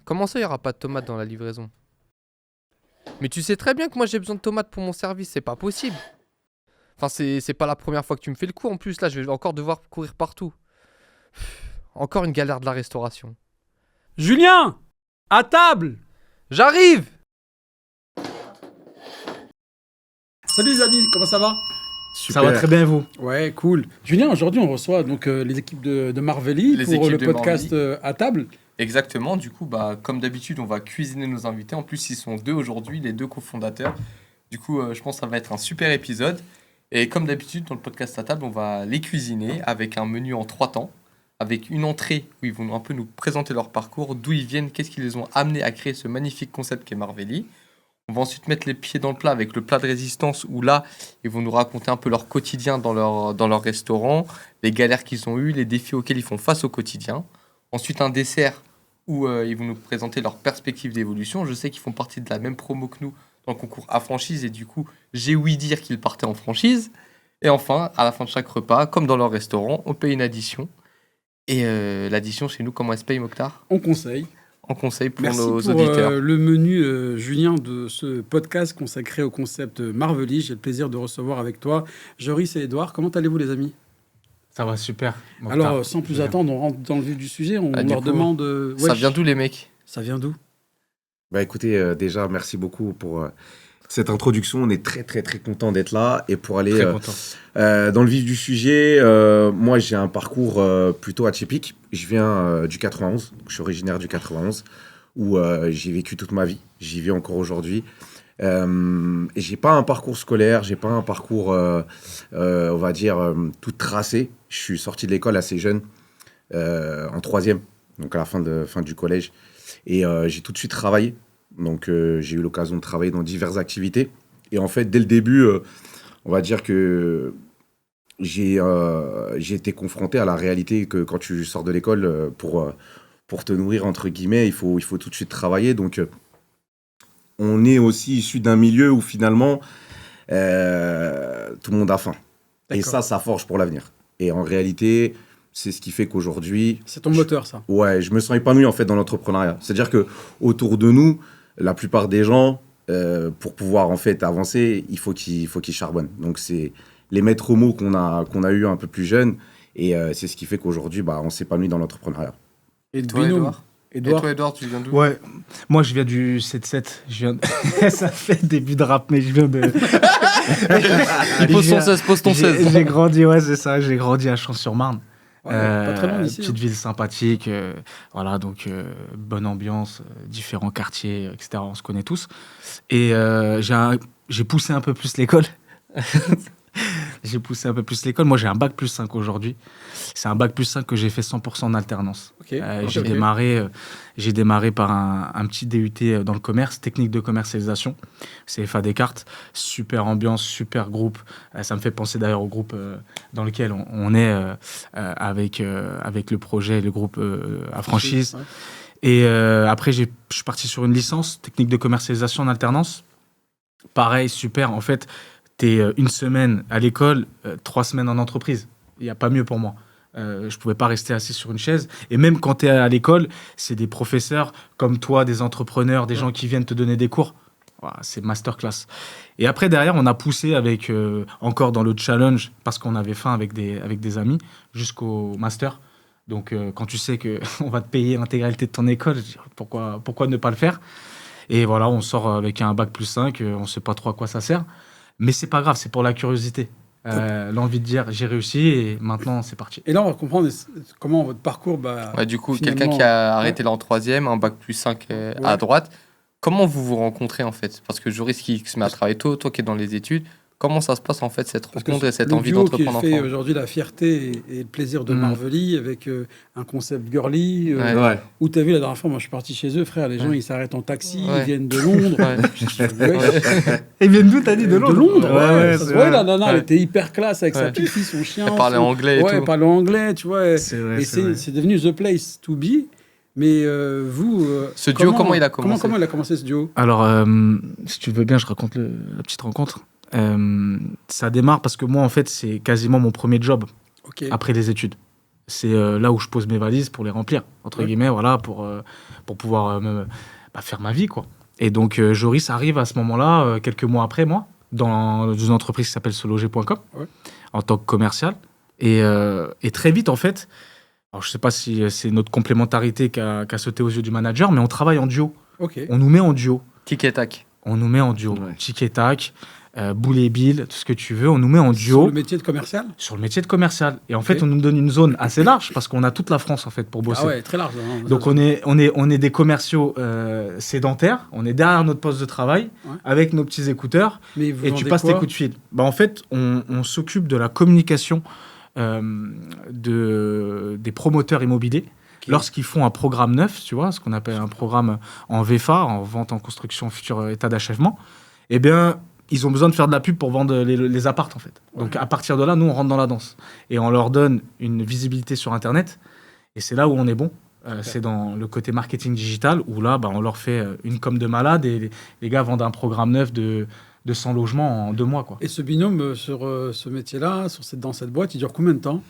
Comment ça, il n'y aura pas de tomates dans la livraison? Mais tu sais très bien que moi j'ai besoin de tomates pour mon service, c'est pas possible. Enfin, c'est pas la première fois que tu me fais le coup en plus, là je vais encore devoir courir partout. Encore une galère de la restauration. Julien, à table. J'arrive! Salut les amis, comment ça va? Ça va très bien, vous? Ouais, cool. Julien, aujourd'hui on reçoit donc les équipes de Marvelly Les pour équipes le de podcast à table. Exactement, du coup, comme d'habitude, on va cuisiner nos invités. En plus, ils sont deux aujourd'hui, les deux cofondateurs. Du coup, je pense que ça va être un super épisode. Et comme d'habitude, dans le podcast à table, on va les cuisiner avec un menu en 3 temps, avec une entrée où ils vont un peu nous présenter leur parcours, d'où ils viennent, qu'est-ce qui les ont amenés à créer ce magnifique concept qu'est Marvelly. On va ensuite mettre les pieds dans le plat avec le plat de résistance où là, ils vont nous raconter un peu leur quotidien dans leur restaurant, les galères qu'ils ont eues, les défis auxquels ils font face au quotidien. Ensuite, un dessert où ils vont nous présenter leur perspective d'évolution. Je sais qu'ils font partie de la même promo que nous dans le concours à franchise et du coup, j'ai ouï dire qu'ils partaient en franchise. Et enfin, à la fin de chaque repas, comme dans leur restaurant, on paye une addition. Et l'addition chez nous, comment elle se paye, Mokhtar? On conseille. En conseil pour Merci nos pour auditeurs. le menu, Julien, de ce podcast consacré au concept Marvelly. J'ai le plaisir de recevoir avec toi Joris et Edouard. Comment allez-vous les amis? Ça va super. Alors, sans plus attendre, on rentre dans le vif du sujet. On Ah, du leur coup, demande... Ça vient d'où les mecs? Ça vient d'où? Bah écoutez, déjà, merci beaucoup pour cette introduction. On est très, très, très content d'être là. Et pour aller Très content. dans le vif du sujet, moi, j'ai un parcours plutôt atypique. Je viens du 91. Je suis originaire du 91, où j'ai vécu toute ma vie. J'y vis encore aujourd'hui. Et j'ai pas un parcours scolaire, j'ai pas un parcours, on va dire, tout tracé. Je suis sorti de l'école assez jeune, en troisième, donc à la fin du collège. Et j'ai tout de suite travaillé. Donc j'ai eu l'occasion de travailler dans diverses activités. Et en fait, dès le début, on va dire que j'ai été confronté à la réalité que quand tu sors de l'école, pour te nourrir, entre guillemets, il faut tout de suite travailler. Donc on est aussi issu d'un milieu où finalement, tout le monde a faim. Et D'accord. ça forge pour l'avenir. Et en réalité, c'est ce qui fait qu'aujourd'hui... C'est ton moteur, ça. Ouais, je me sens épanoui en fait dans l'entrepreneuriat. C'est-à-dire que autour de nous, la plupart des gens, pour pouvoir en fait avancer, il faut qu'ils charbonnent. Donc c'est les maîtres mots qu'on a eu un peu plus jeunes, et c'est ce qui fait qu'aujourd'hui, on s'épanouit dans l'entrepreneuriat. Et Toi, Edouard? Et Edouard. toi, Edouard, tu viens d'où? Ouais, moi je viens du 7-7. Je viens Ça fait début de rap, mais je viens de. Il pose son 16, pose ton 16. J'ai grandi, ouais, c'est ça. J'ai grandi à Champs-sur-Marne. Ouais, pas très loin d'ici. Petite ville sympathique, voilà, donc bonne ambiance, différents quartiers, etc. On se connaît tous. Et j'ai poussé un peu plus l'école. Moi, j'ai un bac plus 5 aujourd'hui. C'est un bac plus 5 que j'ai fait 100% en alternance. Ok. J'ai démarré par un petit DUT dans le commerce, technique de commercialisation, CFA Descartes. Super ambiance, super groupe. Ça me fait penser d'ailleurs au groupe dans lequel on est avec le projet, le groupe à franchise. Ouais. Et après, je suis parti sur une licence, technique de commercialisation en alternance. Pareil, super. En fait, t'es une semaine à l'école, 3 semaines en entreprise. Il n'y a pas mieux pour moi. Je pouvais pas rester assis sur une chaise. Et même quand tu es à l'école, c'est des professeurs comme toi, des entrepreneurs, des gens qui viennent te donner des cours. Voilà, c'est masterclass. Et après, derrière, on a poussé avec, encore dans le challenge, parce qu'on avait faim avec des amis, jusqu'au master. Donc, quand tu sais qu'on va te payer l'intégralité de ton école, je dis, pourquoi ne pas le faire? Et voilà, on sort avec un bac plus 5, on ne sait pas trop à quoi ça sert. Mais c'est pas grave, c'est pour la curiosité. L'envie de dire j'ai réussi et maintenant c'est parti. Et là, on va comprendre comment votre parcours... Ouais, du coup, finalement, quelqu'un qui a arrêté là en troisième, un bac plus 5 à droite. Comment vous vous rencontrez en fait? Parce que Joris qui se met à travailler tôt, toi qui es dans les études, comment ça se passe en fait cette rencontre et cette envie d'entreprendre qui fait ensemble? aujourd'hui la fierté et le plaisir de Marvelly avec un concept girly Ouais. où tu as vu la dernière fois, moi je suis parti chez eux, frère, les gens ils s'arrêtent en taxi, Ouais. ils viennent de Londres. Ouais. Ils viennent d'où, t'as dit? De Londres, Ouais, ça se c'est voit, vrai. la nana, elle Ouais. était hyper classe avec sa Ouais. petite fille, son chien. Elle parlait anglais et Ouais, tout. elle parlait anglais, tu vois. C'est vrai, Et c'est vrai. c'est devenu the place to be. Mais vous... Ce duo, comment il a commencé? Comment il a commencé ce duo? Alors, si tu veux bien, je raconte la petite rencontre. Ça démarre parce que moi, en fait, c'est quasiment mon premier job Ok. après les études. c'est là où je pose mes valises pour les remplir, entre guillemets, voilà, pour pouvoir faire ma vie, quoi. Et donc, Joris arrive à ce moment-là, quelques mois après moi, dans une entreprise qui s'appelle seloger.com, en tant que commercial. Et très vite, en fait, alors je sais pas si c'est notre complémentarité qui a sauté aux yeux du manager, mais on travaille en duo. Ok. On nous met en duo. Tic et tac. On nous met en duo. Ouais. Tic et tac, boule et bill, tout ce que tu veux. On nous met en Sur duo le métier de commercial. sur le métier de commercial. Et en Ok. fait, on nous donne une zone assez large parce qu'on a toute la France, en fait, pour bosser. Ah ouais, très large. Hein. Donc on est des commerciaux sédentaires, on est derrière notre poste de travail, avec nos petits écouteurs, Mais vous et tu vendez passes quoi tes coups de fil. Bah, en fait, on s'occupe de la communication des promoteurs immobiliers lorsqu'ils font un programme neuf, tu vois, ce qu'on appelle un programme en VFA, en vente en construction futur état d'achèvement. Eh bien, ils ont besoin de faire de la pub pour vendre les appartes, en fait. Donc à partir de là, nous, on rentre dans la danse. Et on leur donne une visibilité sur Internet, et c'est là où on est bon. C'est dans le côté marketing digital où là, on leur fait une com de malade et les gars vendent un programme neuf de 100 logements en 2 mois, quoi. Et ce binôme sur ce métier-là, dans cette boîte, il dure combien de temps?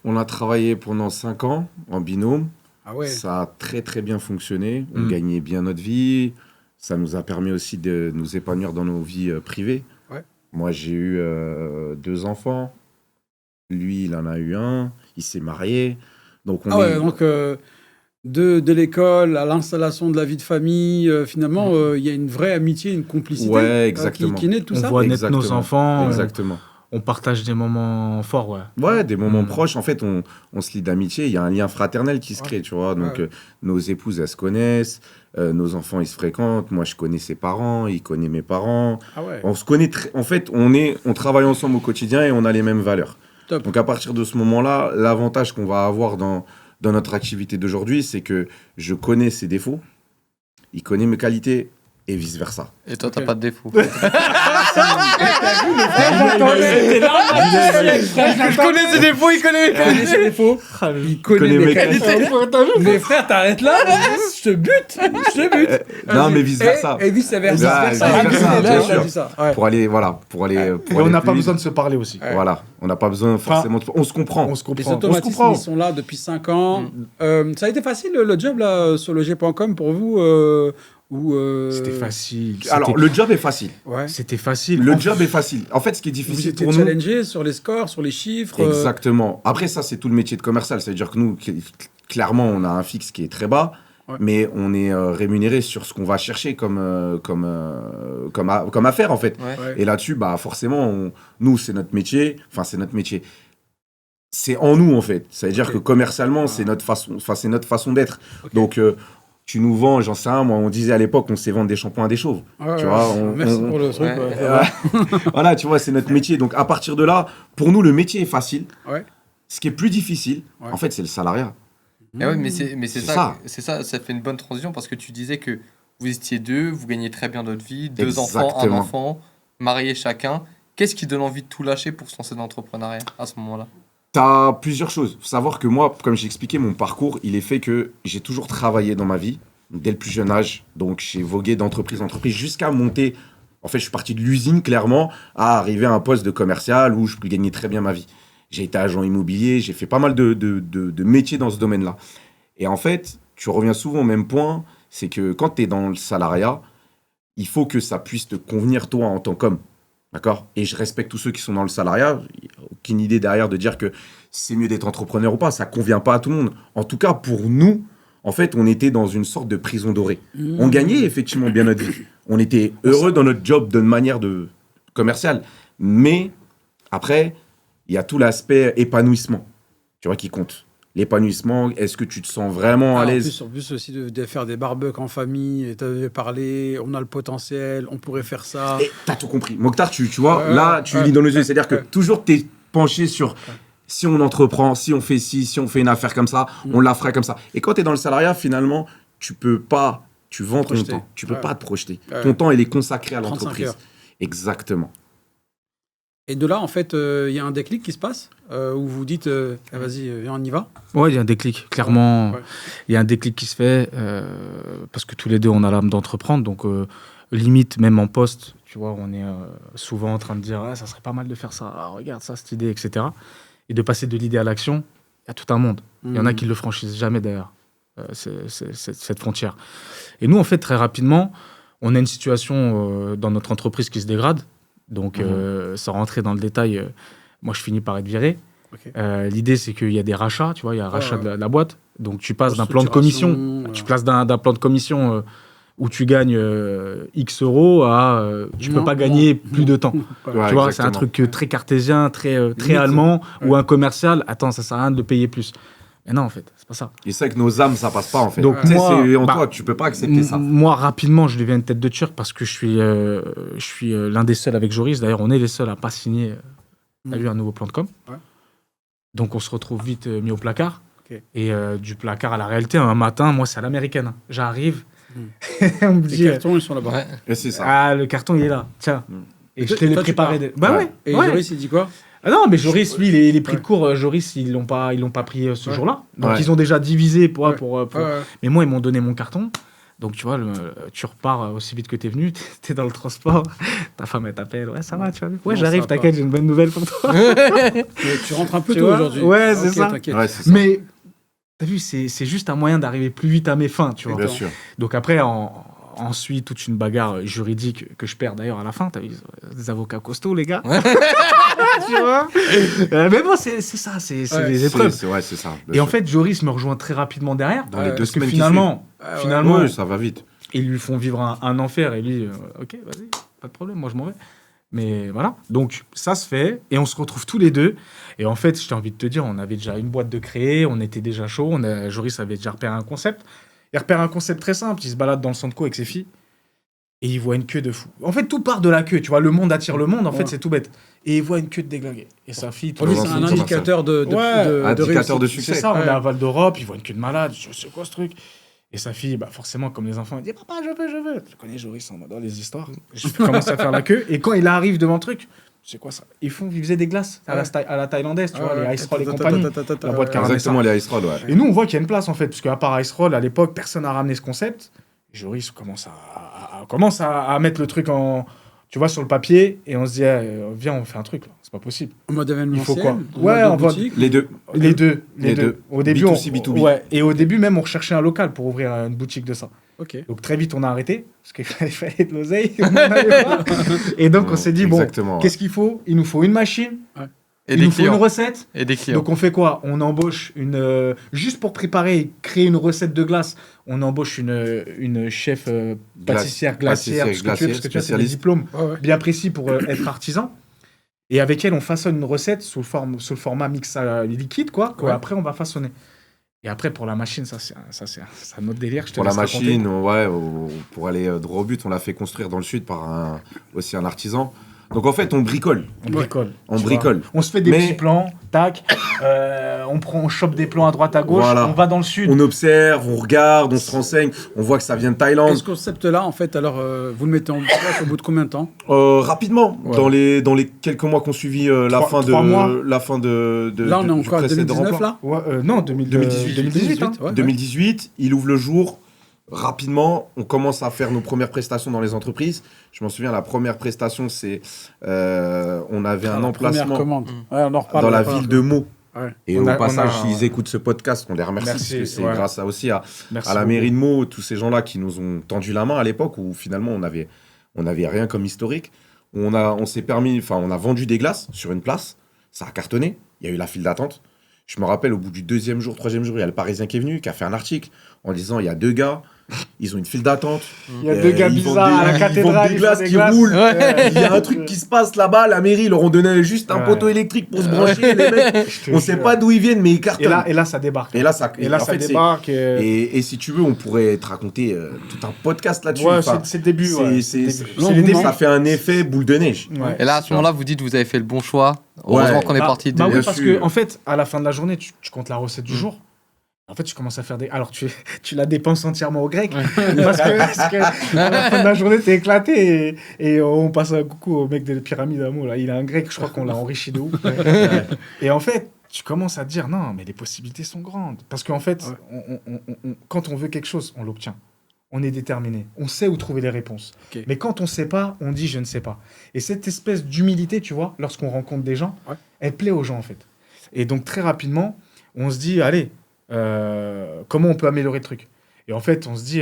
On a travaillé pendant 5 ans en binôme. Ah ouais. Ça a très très bien fonctionné. On gagnait bien notre vie. Ça nous a permis aussi de nous épanouir dans nos vies privées. Ouais. Moi, j'ai eu 2 enfants. Lui, il en a eu un. Il s'est marié. Donc, Donc de l'école à l'installation de la vie de famille, finalement, il y a une vraie amitié, une complicité Ouais, exactement. qui naît de tout On ça. voit naître nos Exactement. enfants, Exactement. on partage des moments forts, ouais. Ouais, des moments Mm. proches. En fait, on se lie d'amitié. Il y a un lien fraternel qui se crée, tu vois. Donc, nos épouses, elles se connaissent. Nos enfants, ils se fréquentent. Moi, je connais ses parents. Il connaît mes parents. Ah ouais. On se connaît. En fait, on travaille ensemble au quotidien et on a les mêmes valeurs. Top. Donc, à partir de ce moment-là, l'avantage qu'on va avoir dans notre activité d'aujourd'hui, c'est que je connais ses défauts, il connaît mes qualités et vice-versa. Et toi, t'as Ok. pas de défaut. Je connais ses défauts, il connaît ses défauts. Il connaît mes qualités. Mais frère, t'arrêtes là, je te bute. Non, mais vice-versa. Et vice-versa. Ah, Vice-versa, vice-versa, bien sûr. dit ça. Ouais. Pour aller, voilà, pour aller. Et on n'a pas besoin de se parler aussi. Ouais. Voilà, on n'a pas besoin forcément. On se comprend. On se Les comprend. automatismes, ils sont là depuis 5 ans. Ça a été facile le job là sur loger.com pour vous C'était facile. Alors, le job est facile. Ouais. C'était facile. Le job est facile. En fait, ce qui est Vous difficile étiez pour nous. challengé sur les scores, sur les chiffres. Exactement. Après, ça, c'est tout le métier de commercial. Ça veut dire que nous, clairement, on a un fixe qui est très bas, Ouais. mais on est rémunéré sur ce qu'on va chercher comme affaire, en fait. Ouais. Ouais. Et là-dessus, forcément, nous, c'est notre métier. Enfin, c'est notre métier. C'est en nous, en fait. Ça veut dire Ok. que commercialement, c'est notre façon d'être. Ok. Donc, tu nous vends, j'en sais rien, moi, on disait à l'époque, on sait vendre des shampoings à des chauves. Ouais, Tu ouais. vois, Merci pour le truc. ouais. Ouais, ça va. Voilà, tu vois, c'est notre métier. Donc, à partir de là, pour nous, le métier est facile. Ouais. Ce qui est plus difficile, Ouais. en fait, c'est le salariat. Eh ouais, mais c'est C'est ça, ça fait une bonne transition parce que tu disais que vous étiez 2, vous gagnez très bien votre vie, 2 enfants, un Exactement. enfant, mariés chacun. Qu'est-ce qui donne envie de tout lâcher pour se lancer dans l'entrepreneuriat à ce moment-là? T'as plusieurs choses. Faut savoir que moi, comme j'ai expliqué, mon parcours, il est fait que j'ai toujours travaillé dans ma vie, dès le plus jeune âge. Donc, j'ai vogué d'entreprise en entreprise jusqu'à monter. En fait, je suis parti de l'usine, clairement, à arriver à un poste de commercial où je gagnais très bien ma vie. J'ai été agent immobilier, j'ai fait pas mal de métiers dans ce domaine-là. Et en fait, tu reviens souvent au même point, c'est que quand tu es dans le salariat, il faut que ça puisse te convenir, toi, en tant qu'homme. D'accord? Et je respecte tous ceux qui sont dans le salariat. Il n'y a aucune idée derrière de dire que c'est mieux d'être entrepreneur ou pas. Ça ne convient pas à tout le monde. En tout cas, pour nous, en fait, on était dans une sorte de prison dorée. On gagnait effectivement bien notre vie. On était heureux dans notre job de manière commerciale. Mais après, il y a tout l'aspect épanouissement, tu vois, qui compte. L'épanouissement, est-ce que tu te sens vraiment à l'aise? En plus aussi de faire des barbecues en famille, tu avais parlé, on a le potentiel, on pourrait faire ça. Et t'as tout compris. Mokhtar, tu vois, Ouais, là, tu ouais, lis dans les yeux. ouais, C'est-à-dire que ouais. toujours, tu es penché sur si on entreprend, si on fait ci, si on fait une affaire comme ça, on la fera comme ça. Et quand tu es dans le salariat, finalement, tu peux pas, tu vends ton Projeter. temps. Tu peux Ouais. pas te projeter. Ouais. Ton temps, il est consacré à 35 l'entreprise. heures. Exactement. Et de là, en fait, il y a un déclic qui se passe où vous dites vas-y, viens, on y va. Ouais, il y a un déclic, clairement. Ouais. Il y a un déclic qui se fait parce que tous les deux, on a l'âme d'entreprendre. Donc, limite, même en poste, tu vois, on est souvent en train de dire ça serait pas mal de faire ça. Ah, regarde ça, cette idée, etc. Et de passer de l'idée à l'action, Il y a tout un monde. Il y en a qui ne le franchissent jamais d'ailleurs, cette frontière. Et nous, en fait, très rapidement, on a une situation dans notre entreprise qui se dégrade. Donc, sans rentrer dans le détail, moi, je finis par être viré. Ok. L'idée, c'est qu'il y a des rachats, tu vois, il y a un rachat ouais. de la boîte. Donc, tu passes d'un plan de commission, tu passes d'un plan de commission où tu gagnes X euros à tu peux Non, pas gagner non, plus de temps. Ouais, Tu vois, c'est un exactement. truc très cartésien, très Limite, allemand, ouais. ou un commercial. Attends, ça sert à rien de le payer plus. Mais non, en fait, c'est pas ça. Et c'est que nos âmes, ça passe pas en fait. Donc, Tu sais, moi, c'est en bah, toi, tu peux pas accepter ça. Moi, rapidement, je deviens une tête de turc parce que je suis l'un des seuls avec Joris. D'ailleurs, on est les seuls à pas signer à lui un nouveau plan de com. Ouais. Donc, on se retrouve vite mis au placard. Ok. Et du placard à la réalité, un matin, moi, c'est à l'américaine. J'arrive, on me Les dit cartons, ils sont là-bas. Ouais. Et c'est ça. ah, le carton, il est là. Tiens. Et je te l'ai Toi, tu préparé. pars. Bah Ouais. ouais. Et ouais. Joris, il dit quoi? Ah non, mais Joris, lui, les prix Ouais. de cours, Joris, ils l'ont pas pris ce Ouais. jour-là. Donc, Ouais. ils ont déjà divisé pour. Ouais. pour Ouais. Mais moi, ils m'ont donné mon carton. Donc, tu vois, tu repars aussi vite que t'es venu. T'es dans le transport. Ta femme, elle t'appelle. Ouais, ça va, tu vas bien. Ouais, Non, j'arrive, ça va t'inquiète, j'ai une bonne nouvelle pour toi. Tu rentres un peu Tu tôt vois? aujourd'hui. Ouais, Ah, c'est ok, ça. t'inquiète. Ouais, c'est ça. Mais, t'as vu, c'est juste un moyen d'arriver plus vite à mes fins, tu vois. Bien sûr. Donc, après, ensuite, toute une bagarre juridique que je perds d'ailleurs à la fin. T'as vu, des avocats costauds, les gars. Tu vois. Mais bon, c'est ça, c'est Ouais. les épreuves. Ouais, c'est ça. bien Et en sûr. fait, Joris me rejoint très rapidement derrière. Dans les deux Parce que semaines qui finalement, Ah ouais. finalement Ouais, ça va vite. ils lui font vivre un enfer. Et lui, ok, vas-y, pas de problème, moi je m'en vais. Mais voilà, donc ça se fait. Et on se retrouve tous les deux. Et en fait, j'ai envie de te dire, on avait déjà une boîte de créer, on était déjà chaud. Joris avait déjà repéré un concept. Il repère un concept très simple. Il se balade dans le centre co avec ses filles. Et il voit une queue de fou. En fait, tout part de la queue. Tu vois, le monde attire le monde. En Ouais. fait, c'est tout bête. Et il voit une queue de déglingué. Et sa fille, Pour lui, Ouais, c'est c'est un une indicateur de Indicateur de réussite. succès. c'est ça, on Ouais. est à Val d'Europe, il voit une queue de malade, je dis, c'est quoi ce truc? Et sa fille, bah forcément, comme les enfants, elle dit papa, je veux. Je connais Joris en mode dans les histoires. Je commence à faire la queue, et quand il arrive devant le truc, c'est quoi ça? Ils faisaient des glaces à la thaïlandaise, tu vois, les Ice Roll et compagnie. La boîte caramel. Exactement, les Ice Roll, ouais. Et nous, on voit qu'il y a une place en fait, parce qu'à part Ice Roll, à l'époque, personne n'a ramené ce concept. Et Joris commence à mettre le truc tu vois, sur le papier, et on se dit, viens, on fait un truc là, c'est pas possible. En mode Il faut événementiel. quoi? en Ouais, mode en mode- boutique. Les deux. Les deux. Au début, B2C, B2B. Ouais, et au début même, on recherchait un local pour ouvrir une boutique de ça. Ok. Donc très vite, on a arrêté, parce qu'il fallait de l'oseille. On en avait pas. Et donc, on s'est dit, bon, Exactement, ouais. qu'est-ce qu'il faut? Il nous faut une machine, Et il des nous faut une clients. recette. Et des clients. Donc on fait quoi? On embauche juste pour préparer et créer une recette de glace, on embauche une chef pâtissière, glacière, pâtissière, parce que tu as des spécialiste. diplômes Ouais, ouais. bien précis pour être artisan. Et avec elle, on façonne une recette sous le format mix liquide, quoi. Ouais. Après, on va façonner. Et après, pour la machine, ça, c'est un autre délire. Je te Pour la laisse raconter. machine, ouais, pour aller droit au but, on l'a fait construire dans le sud par aussi un artisan. Donc en fait, on bricole. On bricole. On tu bricole. vois. On se fait des Mais- petits plans, tac. On chope des plans à droite, à gauche. Voilà. On va dans le sud. On observe, on regarde, on se renseigne, on voit que ça vient de Et Thaïlande. ce concept-là, en fait, alors, vous le mettez en place au bout de combien de temps? Rapidement, Ouais. dans les quelques mois qu'on suivi Trois mois. la fin de Là, on est du encore en précédent 2019, emploi. là? Ouais, non, 2018. Hein. ouais. 2018, il ouvre le jour. Rapidement, on commence à faire nos premières prestations dans les entreprises. Je m'en souviens, la première prestation, c'est on avait un La première emplacement commande. Ouais, on en reparle. dans la après. ville de Meaux. Ouais. Et On au a- passage, on a- s'ils écoutent ce podcast, on les remercie Merci, parce que c'est ouais. grâce aussi Merci à la beaucoup. mairie de Meaux, tous ces gens-là qui nous ont tendu la main à l'époque où finalement on avait rien comme historique. On a vendu des glaces sur une place, ça a cartonné, il y a eu la file d'attente. Je me rappelle, au bout du 2e jour, 3e jour, il y a le Parisien qui est venu, qui a fait un article en disant il y a 2 gars, ils ont une file d'attente. Il y a deux gars Ils vendent bizarres à la ils cathédrale. vendent des ils glaces font des qui roulent. Ouais. Il y a un truc qui se passe là-bas, la mairie, ils leur ont donné juste un Ouais. poteau électrique pour se brancher, les mecs. Je te On sait jure. pas d'où ils viennent, mais ils cartonnent. Et là, ça débarque. Et là, ça, en ça fait, c'est- débarque. et si tu veux, on pourrait te raconter tout un podcast là-dessus. Ouais, Enfin, c'est le début. ouais. c'est le c'est- début. Non, C'est les vous débuts. ça fait un effet boule de neige. Ouais. Et là, à ce moment-là, vous dites vous avez fait le bon choix. Heureusement qu'on est Bah- parti de. Bah oui, Bien parce sûr. que en fait, à la fin de la journée, tu comptes la recette du jour. En fait, tu commences à faire des. Alors, tu la dépenses entièrement au grec. parce que à la fin de la journée, t'es éclaté. Et on passe un coucou au mec des pyramides à Meaux, là. Il a un grec, je crois qu'on l'a enrichi de ouf. Et en fait, tu commences à te dire non, mais les possibilités sont grandes. Parce qu'en fait, quand on veut quelque chose, on l'obtient. On est déterminé. On sait où trouver les réponses. Ok. Mais quand on ne sait pas, on dit je ne sais pas. Et cette espèce d'humilité, tu vois, lorsqu'on rencontre des gens, Ouais. elle plaît aux gens, en fait. Et donc, très rapidement, où on se dit, allez, comment on peut améliorer le truc? Et en fait, on se dit,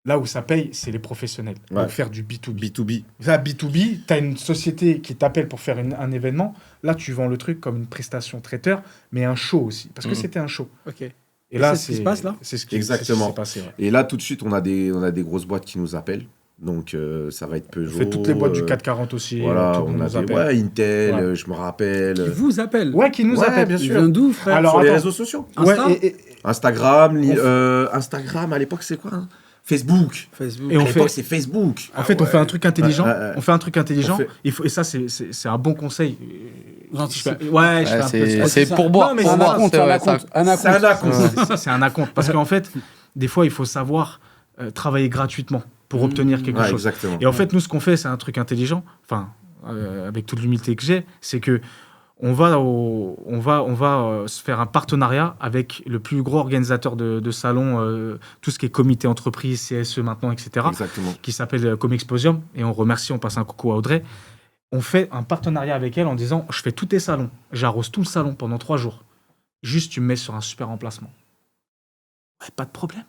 là où ça paye, c'est les professionnels. Ouais. Pour faire du B2B. B2B. Là, B2B, tu as une société qui t'appelle pour faire un événement. Là, tu vends le truc comme une prestation traiteur, mais un show aussi. Parce que c'était un show. Ok. Et là, c'est ce qui se passe, là C'est ce qui Exactement. s'est passé. Ouais. Et là, tout de suite, on a des grosses boîtes qui nous appellent. Donc, ça va être On Peugeot. fait toutes les boîtes du 440 aussi. Voilà, tout le monde on a nous des appelle. ouais, Intel, Ouais. je me rappelle. Qui vous appelle. Ouais, qui nous Ouais, appelle. bien Il sûr. vient d'où, frère? Alors, Sur les attends. réseaux sociaux. Insta Instagram, Instagram, à l'époque, c'est quoi, hein? Facebook. Facebook. Et on À l'époque, fait- c'est Facebook. En fait, on fait un truc intelligent. Ouais. On fait un truc intelligent. On fait- Et ça, c'est un bon conseil. J'anticipe. Je fais Ouais, un peu de c'est ça. pour boire. Non, mais pour c'est boire, un c'est- ouais, ça- C'est un acompte. C'est un acompte. Parce qu'en fait, des fois, il faut savoir travailler gratuitement pour obtenir quelque Ouais, chose. exactement. Et en fait, nous, ce qu'on fait, c'est un truc intelligent. Enfin, avec toute l'humilité que j'ai, c'est que on va se faire un partenariat avec le plus gros organisateur de salons, tout ce qui est comité entreprise, CSE maintenant, etc., Exactement. qui s'appelle Comexposium. Et on remercie, on passe un coucou à Audrey. On fait un partenariat avec elle en disant, je fais tous tes salons, j'arrose tout le salon pendant 3 jours. Juste, tu me mets sur un super emplacement. Ouais, pas de problème.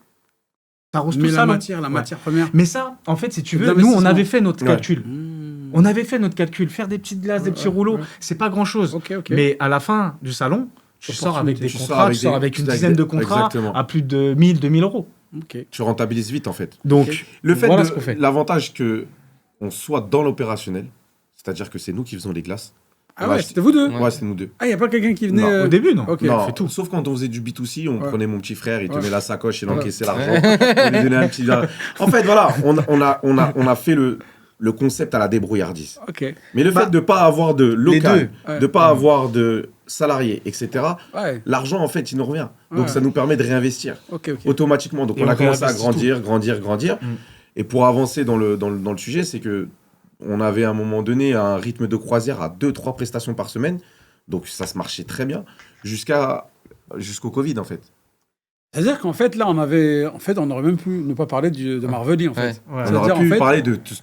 T'arroses tout Mais le la salon. matière première. Mais ça, en fait, si tu veux, nous, on D'investissement. avait fait notre Ouais. calcul. Mmh. On avait fait notre calcul. Faire des petites glaces, des petits rouleaux, ouais. c'est pas grand-chose. Ok, ok. Mais à la fin du salon, tu sors avec des Tu sors contrats, avec tu sors des- avec une avec dizaine des- de contrats exactement. à plus de 1000, 2000 euros. Ok. Tu rentabilises vite, en fait. Donc, Ok. Le fait voilà de ce qu'on fait. l'avantage que on soit dans l'opérationnel, c'est-à-dire que c'est nous qui faisons les glaces. Ah On va ouais, acheter- c'était vous deux. Ouais, c'est nous deux. Ah, il n'y a pas quelqu'un qui venait. Non, Au début, non. Ok. On Non, fait tout. sauf quand on faisait du B2C, on Ouais. prenait mon petit frère, il Ouais. tenait la sacoche, il Ouais. encaissait l'argent, on lui donnait un petit. En fait, voilà, on a fait le concept à la débrouillardise. Ok. Mais le fait de ne pas avoir de local, Ouais. de ne pas avoir de salariés, etc., Ouais. l'argent, en fait, il nous revient. Donc, Ouais. ça nous permet de réinvestir Ok, ok. automatiquement. Donc, Et on on a commencé à réinvestit grandir. Mm. Et pour avancer dans le sujet, c'est que on avait à un moment donné un rythme de croisière à 2-3 prestations par semaine. Donc, ça se marchait très bien jusqu'au Covid, en fait. C'est-à-dire qu'en fait, là, on aurait même pu ne pas parler de Marvelly, en fait. Ouais. Ouais. On C'est-à-dire, aurait pu en fait, parler de tout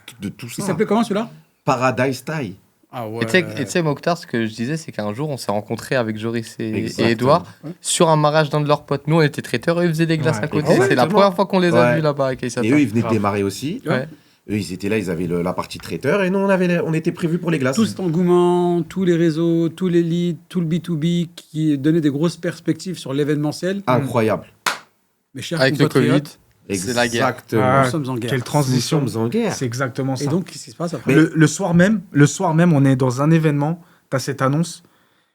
Il ça. s'appelait comment, celui-là? Paradise Thai. Ah ouais. Et tu sais, Mokhtar, ce que je disais, c'est qu'un jour, on s'est rencontrés avec Joris et Exactement. Edouard Ouais. sur un mariage d'un de leurs potes. Nous, on était traiteurs, eux, ils faisaient des glaces Ouais. à côté. Ah ouais, C'est la exactement. première fois qu'on les a Ouais. vus là-bas avec Aïssata. Et eux, ils venaient de Grave. démarrer aussi. Ouais. Eux, ils étaient là, ils avaient la partie traiteur. Et nous, on était prévus pour les glaces. Tout cet engouement, tous les réseaux, tous les leads, tout le B2B qui donnait des grosses perspectives sur l'événementiel. Incroyable. Mes chers Avec le Covid, compatriotes, c'est la guerre. Exactement. Ah, nous sommes en guerre. Quelle transition. Nous sommes en guerre. C'est exactement ça. Et donc, qu'est-ce qui se passe après? Le soir même, on est dans un événement, tu as cette annonce.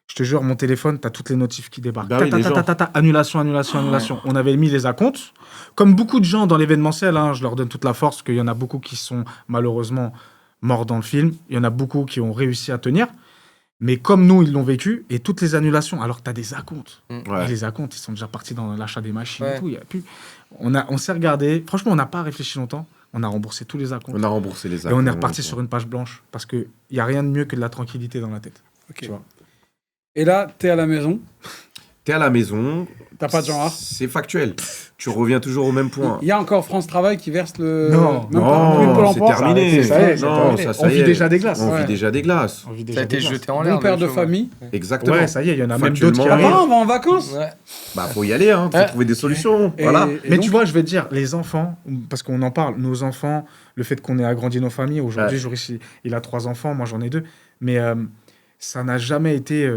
Je te jure, mon téléphone, tu as toutes les notifs qui débarquent. Bah oui, les gens. Annulation. On avait mis les acomptes. Comme beaucoup de gens dans l'événementiel, hein, je leur donne toute la force, qu'il y en a beaucoup qui sont malheureusement morts dans le film. Il y en a beaucoup qui ont réussi à tenir. Mais comme nous, ils l'ont vécu, et toutes les annulations, alors tu as des acomptes. Ouais. Et les acomptes, ils sont déjà partis dans l'achat des machines Ouais. et tout. Il y a plus... On s'est regardé. Franchement, on n'a pas réfléchi longtemps. On a remboursé tous les acomptes. On a remboursé les Et on est acomptes. reparti sur une page blanche. Parce qu'il n'y a rien de mieux que de la tranquillité dans la tête. Ok. Tu vois. Et là, t'es à la maison, T'es à la maison. t'as pas de genre. C'est factuel. Tu reviens toujours au même point. Il y a encore France Travail qui verse le. Non, même pas, plus de Pôle Non, c'est emploi. terminé. Ça y est, Non, c'est ça, terminé. On vit y est. déjà des glaces. On Ouais. vit déjà des glaces. On vit Ça déjà a été des glaces. jeté en l'air. Bon père le de chômage. famille. Exactement. Ouais, ça y est, il y en a même d'autres qui Factuellement, arrivent. Ah, on va en vacances. Ouais. Bah, faut y aller, hein. Faut Ouais. trouver des solutions. Et- Voilà. et Mais donc- tu vois, je vais te dire, les enfants, parce qu'on en parle, nos enfants, le fait qu'on ait agrandi nos familles, aujourd'hui, Ouais. Joris, il a 3 enfants, moi j'en ai 2, mais ça n'a jamais été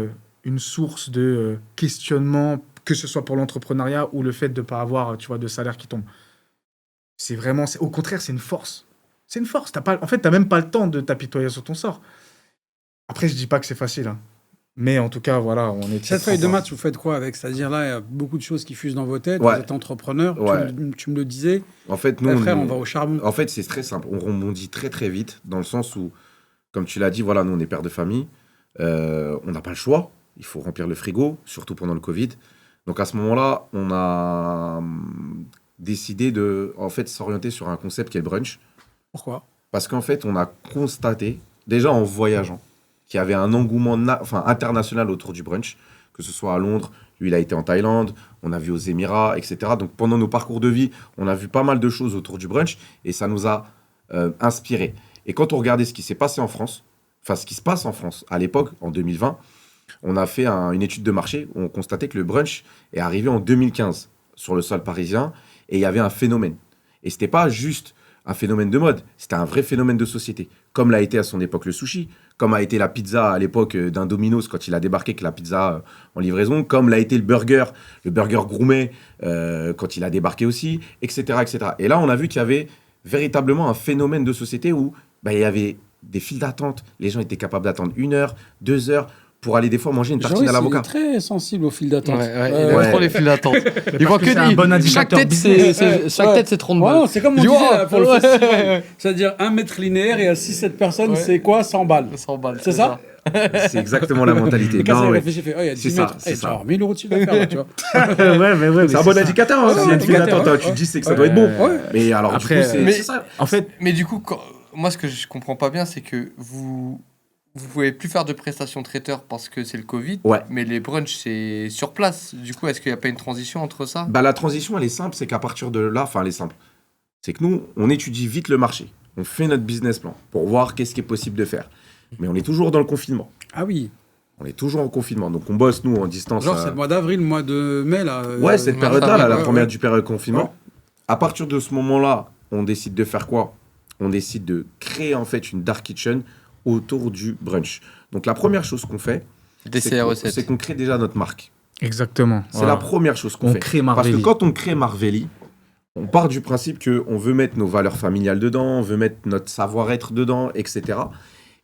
une source de questionnement, que ce soit pour l'entrepreneuriat ou le fait de ne pas avoir, tu vois, de salaire qui tombe. C'est vraiment, au contraire, c'est une force. C'est une force. En fait, tu n'as même pas le temps de t'apitoyer sur ton sort. Après, je dis pas que c'est facile, hein. Mais en tout cas, voilà, on est... Cette feuille de match, vous faites quoi avec? C'est-à-dire là, il y a beaucoup de choses qui fusent dans vos têtes. Ouais. Vous êtes entrepreneur. Ouais. Tu me le disais. En fait, nous, Eh, frère, on va au charbon. En fait, c'est très simple. On rebondit très, très vite dans le sens où, comme tu l'as dit, voilà, nous, on est père de famille. On n'a pas le choix. Il faut remplir le frigo, surtout pendant le Covid. Donc, à ce moment-là, on a décidé de, en fait, s'orienter sur un concept qui est le brunch. Pourquoi? Parce qu'en fait, on a constaté, déjà en voyageant, qu'il y avait un engouement international autour du brunch, que ce soit à Londres, lui, il a été en Thaïlande, on a vu aux Émirats, etc. Donc, pendant nos parcours de vie, on a vu pas mal de choses autour du brunch et ça nous a inspiré. Et quand on regardait ce qui s'est passé en France, enfin, ce qui se passe en France à l'époque, en 2020, On a fait une étude de marché où on constatait que le brunch est arrivé en 2015 sur le sol parisien et il y avait un phénomène. Et c'était pas juste un phénomène de mode, c'était un vrai phénomène de société. Comme l'a été à son époque le sushi, comme a été la pizza à l'époque d'un Domino's quand il a débarqué avec la pizza en livraison, comme l'a été le burger gourmet quand il a débarqué aussi, etc., etc. Et là, on a vu qu'il y avait véritablement un phénomène de société où il y avait des files d'attente, les gens étaient capables d'attendre 1 heure, 2 heures pour aller des fois manger une tartine à l'avocat. Il est très sensible aux files d'attente. Il aime trop les files d'attente. Il voit que c'est un bon chaque indicateur tête, c'est 30 balles. Non, c'est comme on disait là, pour le festival. C'est-à-dire 1 mètre linéaire et à 6-7 personnes, c'est quoi 100 balles. 100 balles. C'est ça? C'est exactement la mentalité. Et quand Non, ça ouais. réfléchit, il fait, il y a 10 C'est ça, mètres. c'est ça. Genre 1000 € de chiffre d'affaires, là, tu vois. C'est un bon indicateur. Hein, Ouais, s'il y a une file indicateur, d'attente, ouais. tu te dis c'est que ça doit être bon. Ouais. Mais alors, Après, du coup, mais- c'est ça. En fait, Mais du coup, moi, ce que je comprends pas bien, c'est que vous pouvez plus faire de prestations traiteurs parce que c'est le Covid. Ouais. Mais les brunchs, c'est sur place. Du coup, est-ce qu'il n'y a pas une transition entre ça? La transition, elle est simple, c'est qu'à partir de là, enfin, elle est simple. C'est que nous, on étudie vite le marché. On fait notre business plan pour voir qu'est-ce qui est possible de faire. Mais on est toujours dans le confinement. Ah oui. On est toujours en confinement. Donc, on bosse, nous, en distance. Genre, c'est le mois d'avril, le mois de mai, là. Ouais, cette mars, période-là, là, avril, la ouais, première ouais. du période confinement. Ouais. À partir de ce moment-là, on décide de faire quoi? On décide de créer, en fait, une dark kitchen autour du brunch. Donc, la première chose qu'on fait, Des c'est CR7. qu'on crée déjà notre marque. exactement. C'est Voilà. la première chose qu'on On fait. crée Parce que Marvelli. quand on crée Marvelli, on part du principe qu'on veut mettre nos valeurs familiales dedans, on veut mettre notre savoir-être dedans, etc.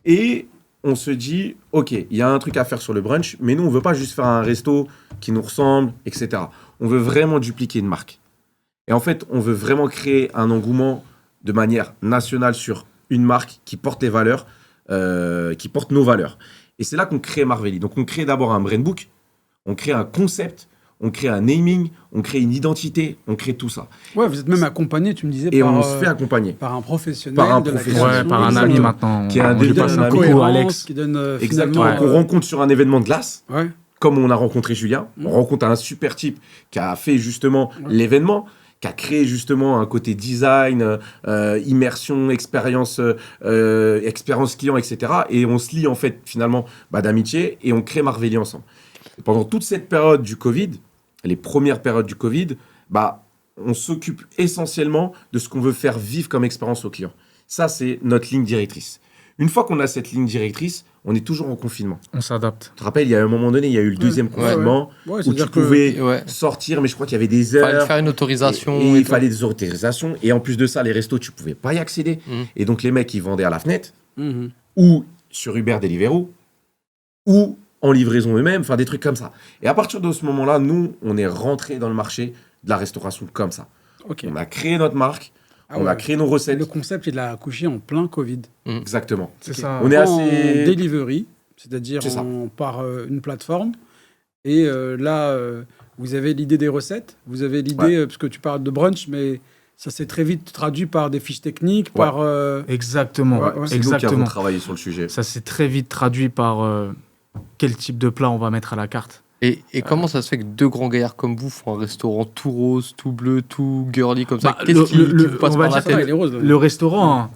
Et on se dit, OK, il y a un truc à faire sur le brunch, mais nous, on veut pas juste faire un resto qui nous ressemble, etc. On veut vraiment dupliquer une marque. Et en fait, on veut vraiment créer un engouement de manière nationale sur une marque qui porte les valeurs, qui porte nos valeurs. Et c'est là qu'on crée Marvelli. Donc, on crée d'abord un brand book, on crée un concept, on crée un naming, on crée une identité, on crée tout ça. Ouais, vous êtes même accompagné, tu me disais, Et par, on se fait accompagner. par un professionnel. Par un de la professionnel. création, Ouais, par un exactement. ami maintenant. Qui est un On lui des Qui passe donne un un une coup, cohérence, Alex. qui donne Exactement. finalement, On rencontre sur un événement de glace, ouais. comme on a rencontré Julien. On rencontre un super type qui a fait justement l'événement, qui a créé justement un côté design, immersion, expérience client, etc. Et on se lie en fait finalement d'amitié et on crée Marvelli ensemble. Et pendant toute cette période du Covid, les premières périodes du Covid, on s'occupe essentiellement de ce qu'on veut faire vivre comme expérience aux clients. Ça, c'est notre ligne directrice. Une fois qu'on a cette ligne directrice, on est toujours en confinement. On s'adapte. Tu te rappelles, il y a un moment donné, il y a eu le deuxième confinement Ouais, où tu c'est-à-dire que- pouvais Ouais. sortir, mais je crois qu'il y avait des Fallait heures. faire une autorisation. Et et il tout. fallait des autorisations. Et en plus de ça, les restos, tu pouvais pas y accéder. Mhm. Et donc, les mecs, ils vendaient à la fenêtre, Mhm. ou sur Uber Deliveroo, ou en livraison eux-mêmes, enfin des trucs comme ça. Et à partir de ce moment-là, nous, on est rentré dans le marché de la restauration comme ça. Ok. On a créé notre marque, Ah on a ouais. créé nos recettes. Le concept, il a accouché en plein Covid. Exactement. C'est Ok. ça. On est En assez... delivery, c'est-à-dire C'est ça. par une plateforme. Et là, vous avez l'idée des recettes, vous avez l'idée, parce que tu parles de brunch, mais ça s'est très vite traduit par des fiches techniques, Ouais. par... Exactement. Ouais, ouais. C'est nous qui avons Exactement. travaillé sur le sujet. Ça s'est très vite traduit par quel type de plat on va mettre à la carte. Et comment ça se fait que deux grands gaillards comme vous font un restaurant tout rose, tout bleu, tout girly comme ça? Bah, Qu'est-ce qui le- vous passe on va par la dire Ah, tête? il est rose, là. Le restaurant, hein.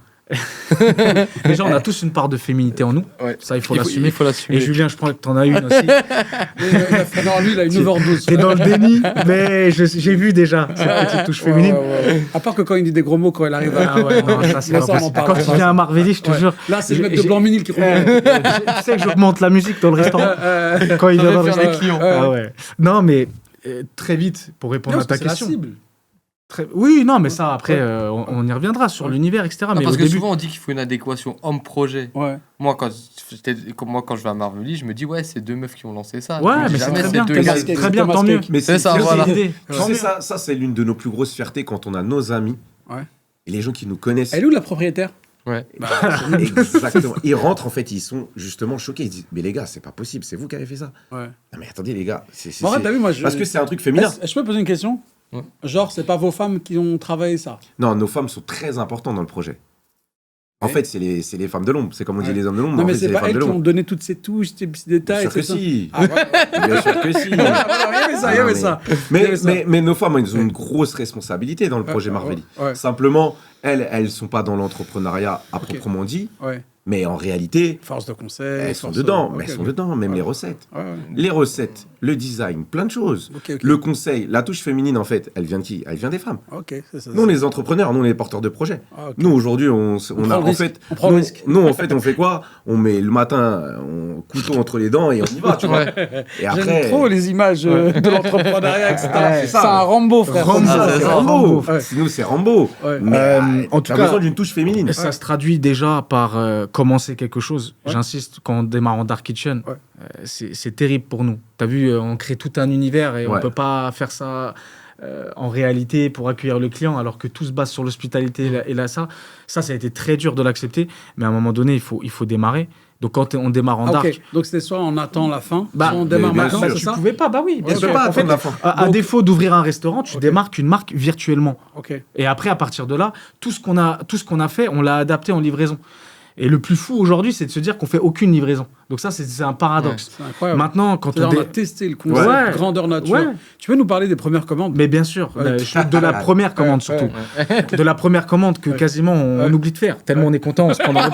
Déjà, on a tous une part de féminité en nous. Ouais. Ça, il faut Il faut l'assumer. l'assumer. Et Julien, je crois que tu en as une aussi. Non, lui, il a une overdose. T'es dans le déni, mais j'ai vu déjà cette petite touche féminine. Ouais. À part que quand il dit des gros mots, quand il arrive à... Ah ouais, non, ça, c'est Là, pas ça, on en possible. parle Quand pas. tu viens à Marvelli, je te Ouais. jure. Là, c'est le mec de j'ai- Blanc-Minil qui reprend. Tu sais que j'augmente la musique dans le restaurant quand il Ça vient fait dans le faire restaurant. des clients. Ah ouais. Non, mais très vite, pour répondre Non, à ta parce que c'est la question. cible. Oui, non, mais ça, après, Ouais. on y reviendra sur l'univers, etc. Non, mais parce au que début, souvent on dit qu'il faut une adéquation homme-projet. Ouais. Moi quand je vais à Marvelli, je me dis ouais, c'est deux meufs qui ont lancé ça. ouais, Je me dis mais c'est jamais très c'est bien. deux Thomas gars. Cake. Très bien, Thomas tant mieux. Cake. Mais C'est ça, c'est voilà. l'idée. Tu sais, ça c'est l'une de nos plus grosses fiertés quand on a nos amis Ouais. et les gens qui nous connaissent. Elle est où la propriétaire? Ouais. Exactement. Ils rentrent, en fait, ils sont justement choqués. Ils disent, mais les gars, c'est pas possible, c'est vous qui avez fait ça. Ouais. Non, mais attendez, les gars. Bon, en fait, t'as vu, moi, Parce que c'est un truc féminin. Je peux poser une question? Ouais. Genre, c'est pas vos femmes qui ont travaillé ça? Non, nos femmes sont très importantes dans le projet. En Ouais. fait, c'est les femmes de l'ombre. C'est comme on dit Ouais. les hommes de l'ombre. Non, en mais fait, c'est les pas femmes elles de qui ont l'ombre. donné toutes ces touches, ces petits détails, Bien sûr que etc. si. Ah, ouais. Bien sûr que si. Il y avait ça, il y avait ça. Il y avait ça. Mais nos femmes, elles ont une grosse responsabilité dans le projet Marvelli. Ouais. Simplement, elles sont pas dans l'entrepreneuriat à proprement dit. Ouais. Mais en réalité, Force de conseil. elles sont force- dedans. ok, Mais elles sont ok. dedans, même Ouais. les recettes. Ouais, ouais. Les recettes, le design, plein de choses. Ok, ok. Le conseil, la touche féminine, en fait, elle vient de qui? Elle vient des femmes. Ok, c'est ça. Nous, on est les entrepreneurs, nous, on est les porteurs de projets. Ah, ok. Nous, aujourd'hui, on prend a, le en risque. fait, On prend le nous, risque. nous, en fait, on fait quoi? On met le matin, on couteau entre les dents et on y va, tu vois. Ouais. Et après, J'aime trop les images de l'entrepreneuriat, etc. Ouais, C'est un Rambo, frère. Rambo, Ah, c'est c'est ça. Rambo. Ouais. Nous, c'est Rambo. Ouais. Mais en tout t'as cas- besoin d'une touche féminine. Ça se traduit déjà par commencer quelque chose. Ouais. J'insiste, quand on démarre en Dark Kitchen, Ouais. c'est terrible pour nous. Tu as vu, on crée tout un univers et on Ouais. ne peut pas faire ça en réalité pour accueillir le client, alors que tout se base sur l'hospitalité et là, ça a été très dur de l'accepter. Mais à un moment donné, il faut démarrer. Donc quand on démarre en Ah, Dark, ok. Donc c'était soit on attend la fin, Bah, soit on démarre bien maintenant, sûr. c'est tu ça pouvais pas, bah oui, bien Ouais, sûr. tu peux pas En fait, attendre la fin. à Donc- défaut d'ouvrir un restaurant, tu Ok. démarques une marque virtuellement. Ok. Et après, à partir de là, tout ce qu'on a fait, on l'a adapté en livraison. Et le plus fou aujourd'hui, c'est de se dire qu'on fait aucune livraison. Donc ça, c'est un paradoxe. C'est incroyable. Maintenant, quand C'est-à-dire, on on a testé le concept Ouais. grandeur nature. Ouais. Tu peux nous parler des premières commandes? Mais bien sûr, Ouais. de la première commande surtout. De la première commande que Ouais. quasiment on Ouais. oublie de faire. Tellement on est content, on se prend dans le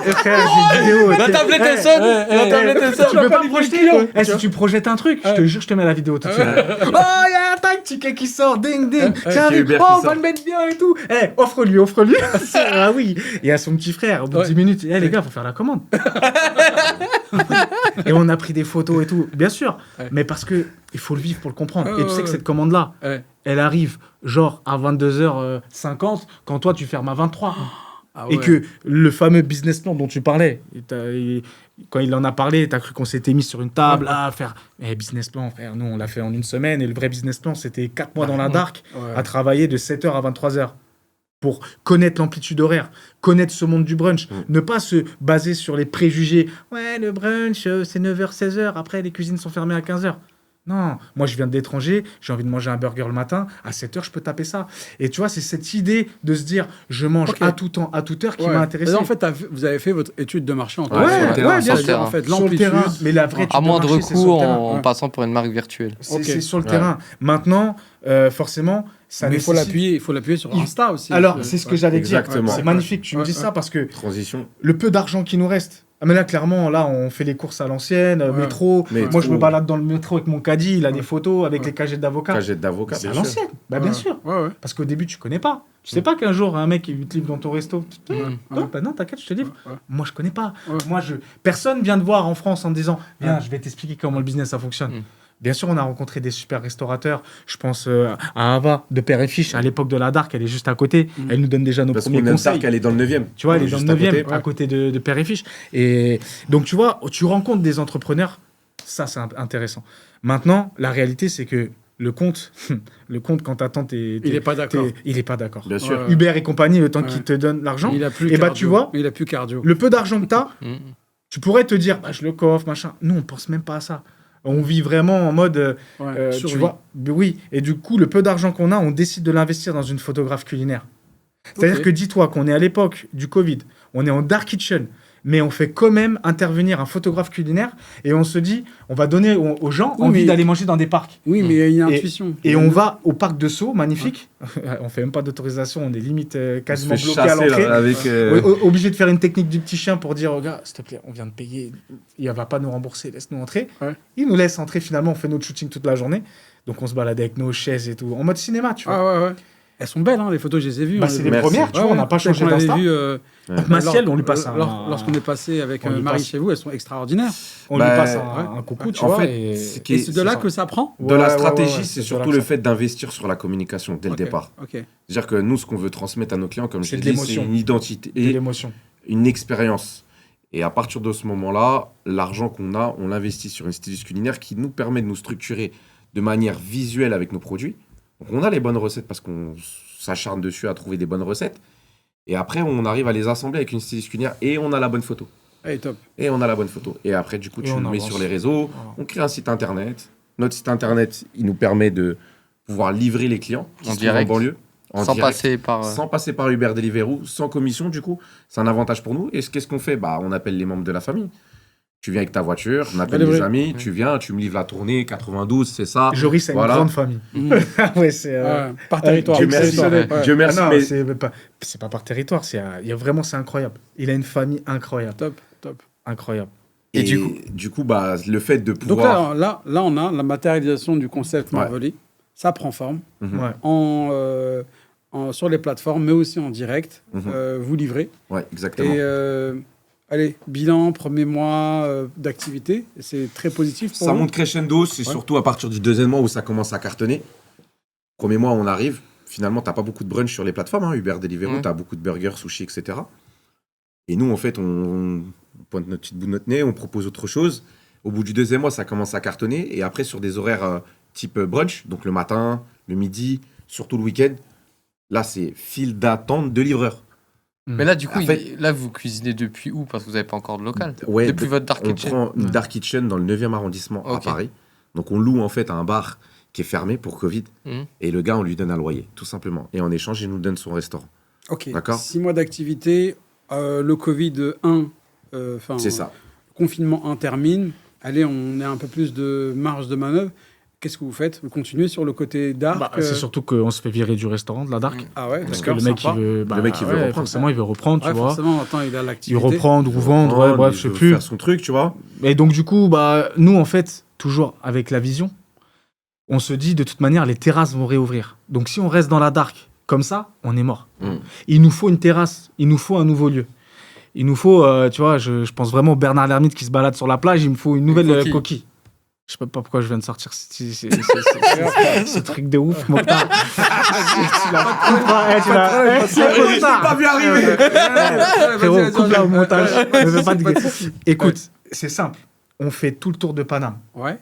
Eh, frère, j'ai une vidéo. La tablette est sonne. La tablette est sonne. Tu peux pas me livrer le projeter client. Eh, si tu projettes un truc, je te jure, je te mets la vidéo tout de suite. Oh, il y a un tac, ticket qui sort, ding, ding. Tiens, J'ai Uber oh, qui on va sort. le mettre bien et tout. Eh, offre-lui. Ah oui. Et à son petit frère, au bout de Ouais. 10 minutes, eh les gars, faut faire la commande. Et on a pris des photos et tout, bien sûr. Ouais. Mais parce que il faut le vivre pour le comprendre. Ouais, Et tu sais ouais, que ouais. cette commande-là, Ouais. elle arrive genre à 22h50 quand toi tu fermes à 23. Ah Et ouais. que le fameux business plan dont tu parlais, quand il en a parlé, t'as cru qu'on s'était mis sur une table à faire business plan, frère. Nous, on l'a fait en une semaine et le vrai business plan, c'était 4 mois dans la dark Ouais. à travailler de 7h à 23h pour connaître l'amplitude horaire, connaître ce monde du brunch, ne pas se baser sur les préjugés. Ouais, le brunch, c'est 9h, 16h, après les cuisines sont fermées à 15h. Non, moi je viens de l'étranger, j'ai envie de manger un burger le matin, à 7h je peux taper ça. Et tu vois, c'est cette idée de se dire je mange Ok. à tout temps, à toute heure qui Ouais. m'a intéressé. En fait, vous avez fait votre étude de marché en Ouais, temps. sur le terrain, bien sur le sûr. terrain. En fait, Sur le l'amplitude. terrain, mais la vraie étude À de moindre marché, c'est coût sur le terrain. en ouais. passant pour une marque virtuelle. C'est Ok. c'est sur le Ouais. terrain. Maintenant, forcément, ça Mais il faut nécessite- l'appuyer, il faut l'appuyer sur Insta aussi. Alors, c'est ce que j'allais dire. Exactement. C'est magnifique que tu me Ouais, dises ouais. ça parce que Transition. le peu d'argent qui nous reste. Ah mais là, clairement, là, on fait les courses à l'ancienne, Ouais. métro. Métro. Moi, je me balade dans le métro avec mon caddie, il a Ouais. des photos avec Ouais. les cagettes d'avocats. Cagette d'avocat. C'est à bien sûr. l'ancienne. Bah, bien sûr. Ouais, ouais. Parce qu'au début, tu connais pas. Tu sais pas qu'un jour, un mec, il te livre dans ton resto. Ouais. Bah non, t'inquiète, je te livre. Ouais. Moi, je connais pas. Ouais. Personne vient te voir en France en te disant viens, Ouais. je vais t'expliquer comment le business ça fonctionne. Mm. Bien sûr, on a rencontré des super restaurateurs. Je pense à Ava de Père et Fiche à l'époque de la Dark, elle est juste à côté. Mm. Elle nous donne déjà nos Parce premiers qu'on aime conseils. ça qu'elle est dans le 9e. Tu vois, elle est dans le Juste à 9e, côté. à côté de Père et Fiche. Et donc, tu vois, tu rencontres des entrepreneurs. Ça, c'est intéressant. Maintenant, la réalité, c'est que le compte, quand t'attends, Il n'est pas d'accord. il est pas d'accord. Bien sûr. Ouais. Uber et compagnie, le temps Ouais. qu'ils te donnent l'argent, Il a plus Et bah, cardio. tu vois, Il a plus cardio. le peu d'argent que t'as, Mm. tu pourrais te dire, bah, je le coffre, machin. Nous, on pense même pas à ça. On vit vraiment en mode, Ouais, tu survie. vois, oui. Et du coup, le peu d'argent qu'on a, on décide de l'investir dans une photographe culinaire. C'est-à-dire Ok. que dis-toi qu'on est à l'époque du Covid, on est en dark kitchen, mais on fait quand même intervenir un photographe culinaire et on se dit, on va donner aux gens Oui, envie mais- d'aller manger dans des parcs. Oui, mais il y a une Et- intuition. Et on va au parc de Sceaux, magnifique. On fait même pas d'autorisation, on est limite On se quasiment fait bloqué à chasser l'entrée. là, avec. Obligé de faire une technique du petit chien pour dire au gars, s'il te plaît, on vient de payer, il va pas nous rembourser, laisse-nous entrer. Ouais. Il nous laisse entrer finalement, on fait notre shooting toute la journée. Donc on se balade avec nos chaises et tout, en mode cinéma, tu vois. Ah ouais, ouais. Elles sont belles, hein, les photos, je les ai vues. Bah, hein, c'est les- les Merci. premières, tu vois, on n'a pas celles changé qu'on avait d'insta. vues, Maciel, on lui passe un... Lorsqu'on est passé avec on lui Marie passe- chez vous, elles sont extraordinaires. On Bah, lui passe ouais. un coucou, tu En vois. fait, et... ce qui Et est- c'est de là ça. que ça prend De la Ouais, stratégie, ouais, ouais, c'est de surtout là le que fait d'investir sur la communication dès le Ok, départ. Ok. C'est-à-dire que nous, ce qu'on veut transmettre à nos clients, comme je C'est l'ai de dit, c'est l'émotion. une identité de et l'émotion. une expérience. Et à partir de ce moment-là, l'argent qu'on a, on l'investit sur une styliste culinaire qui nous permet de nous structurer de manière visuelle avec nos produits. Donc on a les bonnes recettes parce qu'on s'acharne dessus à trouver des bonnes recettes. Et après, on arrive à les assembler avec une styliste culinaire et on a la bonne photo. Allez, top. Et on a la bonne photo. Et après, du coup, Et tu on le mets avance. sur les réseaux. Voilà. On crée un site internet. Notre site internet, il nous permet de pouvoir livrer les clients qui En se trouvent direct. en banlieue. Sans passer par. Sans passer par Uber Deliveroo, sans commission, du coup. C'est un avantage pour nous. Et qu'est-ce qu'on fait ? Bah, on appelle les membres de la famille. Tu viens avec ta voiture, on appelle Elle est des vraie. amis, tu viens, tu me livres la tournée, 92, c'est ça. Joris a une Voilà. grande famille. Mhm. Ouais, c'est. Par territoire. Dieu merci. exceptionnel, ouais. Dieu merci, Ah non, mais c'est pas par territoire, il y a vraiment, c'est incroyable. Il a une famille incroyable. Top. Incroyable. Et du coup, bah, le fait de Donc pouvoir. là, on a la matérialisation du concept Ouais. Marvelly. Ça prend forme Mhm. Ouais. sur les plateformes, mais aussi en direct. Mhm. Vous livrez. Ouais, exactement. Et allez, bilan, premier mois d'activité. C'est très positif pour Ça vous. monte crescendo, c'est Ouais. surtout à partir du deuxième mois où ça commence à cartonner. Premier mois, on arrive. Finalement, t'as pas beaucoup de brunch sur les plateformes, hein, Uber, Deliveroo, Mm. t'as beaucoup de burgers, sushis, etc. Et nous, en fait, on pointe notre petit bout de notre nez, on propose autre chose. Au bout du deuxième mois, ça commence à cartonner. Et après, sur des horaires type brunch, donc le matin, le midi, surtout le week-end, là, c'est file d'attente de livreurs. Mais là, du coup, En fait- là, vous cuisinez depuis où? Parce que vous n'avez pas encore de local. Ouais, Depuis votre Dark on Kitchen. prend une Ouais. dark kitchen dans le 9e arrondissement à Ok. Paris. Donc, on loue en fait un bar qui est fermé pour Covid. Mhm. Et le gars, on lui donne un loyer, tout simplement. Et en échange, il nous donne son restaurant. Ok. D'accord. 6 mois d'activité. Le Covid 1, C'est ça. confinement 1 termine. Allez, on a un peu plus de marge de manœuvre. Qu'est-ce que vous faites? Vous continuez sur le côté dark Bah, c'est surtout qu'on se fait virer du restaurant, de la Dark. Mm. Ah ouais, Parce que d'accord, le mec, sympa. il veut. Le mec, il veut reprendre, forcément, il veut reprendre, Ouais, tu vois. forcément, attends, il a Il l'activité. reprendre ou vendre, ouais, bref, je sais il veut plus. faire son truc, tu vois. Et donc, du coup, bah, nous, en fait, toujours avec la vision, on se dit, de toute manière, les terrasses vont réouvrir. Donc, si on reste dans la Dark, comme ça, on est mort. Mm. Il nous faut une terrasse, il nous faut un nouveau lieu. Il nous faut, tu vois, je pense vraiment au Bernard Lhermitte qui se balade sur la plage, il me faut une nouvelle coquille. coquille. Je sais pas pourquoi je viens de sortir ce truc de ouf, Mokhtar. Tu l'as pas vu arriver. Frérot, coupe là au montage. Ne fais pas de gueule. Écoute, c'est simple. On fait tout le tour de Paname. Ouais.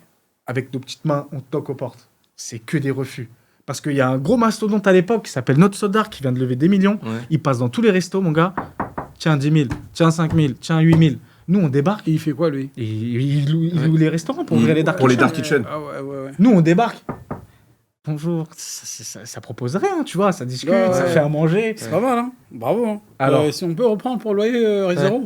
Avec nos petites mains, on toque aux portes. C'est que des refus. Parce qu'il y a un gros mastodonte à l'époque qui s'appelle Notre Sodar qui vient de lever des millions. Ouais. Il passe dans tous les restos, mon gars. Tiens 10 000, tiens 5 000, tiens 8 000. Nous, on débarque. Et il fait quoi, lui? Et il loue les restaurants pour ouvrir les dark Pour les kitchen. dark kitchen. Ah ouais. Nous, on débarque. Bonjour. Ça propose rien, tu vois. Ça discute, Ouais, ça ouais. fait à manger. C'est pas mal, hein? Bravo. Hein. Alors. Si on peut reprendre pour le loyer zéro.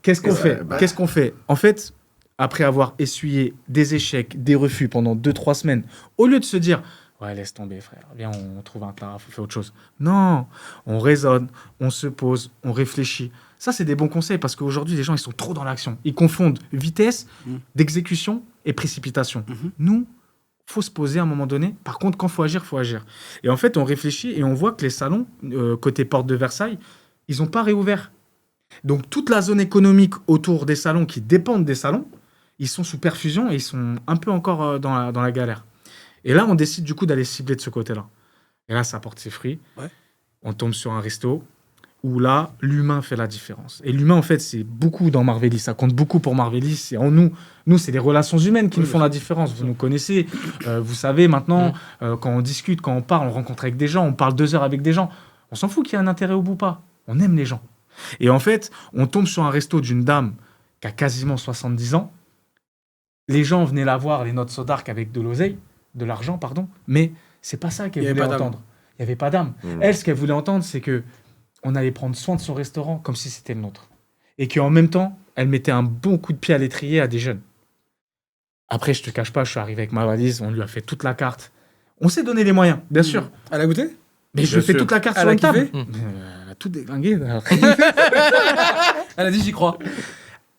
Qu'est-ce qu'on Et ça, fait bah- Qu'est-ce qu'on fait En fait, après avoir essuyé des échecs, des refus pendant 2-3 semaines, au lieu de se dire ouais, laisse tomber, frère, viens, on trouve un taf, on fait autre chose. Non, on raisonne, on se pose, on réfléchit. Ça, c'est des bons conseils parce qu'aujourd'hui, les gens, ils sont trop dans l'action. Ils confondent vitesse d'exécution et précipitation. Nous, faut se poser à un moment donné. Par contre, quand faut agir, faut agir. Et en fait, on réfléchit et on voit que les salons, côté porte de Versailles, ils n'ont pas réouvert. Donc, toute la zone économique autour des salons qui dépendent des salons, ils sont sous perfusion et ils sont un peu encore dans la galère. Et là, on décide du coup d'aller cibler de ce côté-là. Et là, ça porte ses fruits. Ouais. On tombe sur un resto où là, l'humain fait la différence. Et l'humain, en fait, c'est beaucoup dans Marvelly. Ça compte beaucoup pour Marvelly. C'est en nous. Nous, c'est les relations humaines qui nous font la différence. Vous nous connaissez. Vous savez, maintenant, quand on discute, quand on parle, on rencontre avec des gens, on parle 2 heures avec des gens. On s'en fout qu'il y ait un intérêt au bout ou pas. On aime les gens. Et en fait, on tombe sur un resto d'une dame qui a quasiment 70 ans. Les gens venaient la voir, les notes Sodark, avec de l'argent, pardon. Mais c'est pas ça qu'elle Il y avait voulait pas d'âme. entendre. Il n'y avait pas d'âme. Elle, ce qu'elle voulait entendre, c'est que on allait prendre soin de son restaurant comme si c'était le nôtre. Et qu'en même temps, elle mettait un bon coup de pied à l'étrier à des jeunes. Après, je te cache pas, je suis arrivé avec ma valise, on lui a fait toute la carte. On s'est donné les moyens, bien sûr. Elle a goûté? Mais je Bien lui ai fait sûr. toute la carte Elle sur a une table. kiffé Elle a tout déglingué. Elle a dit j'y crois.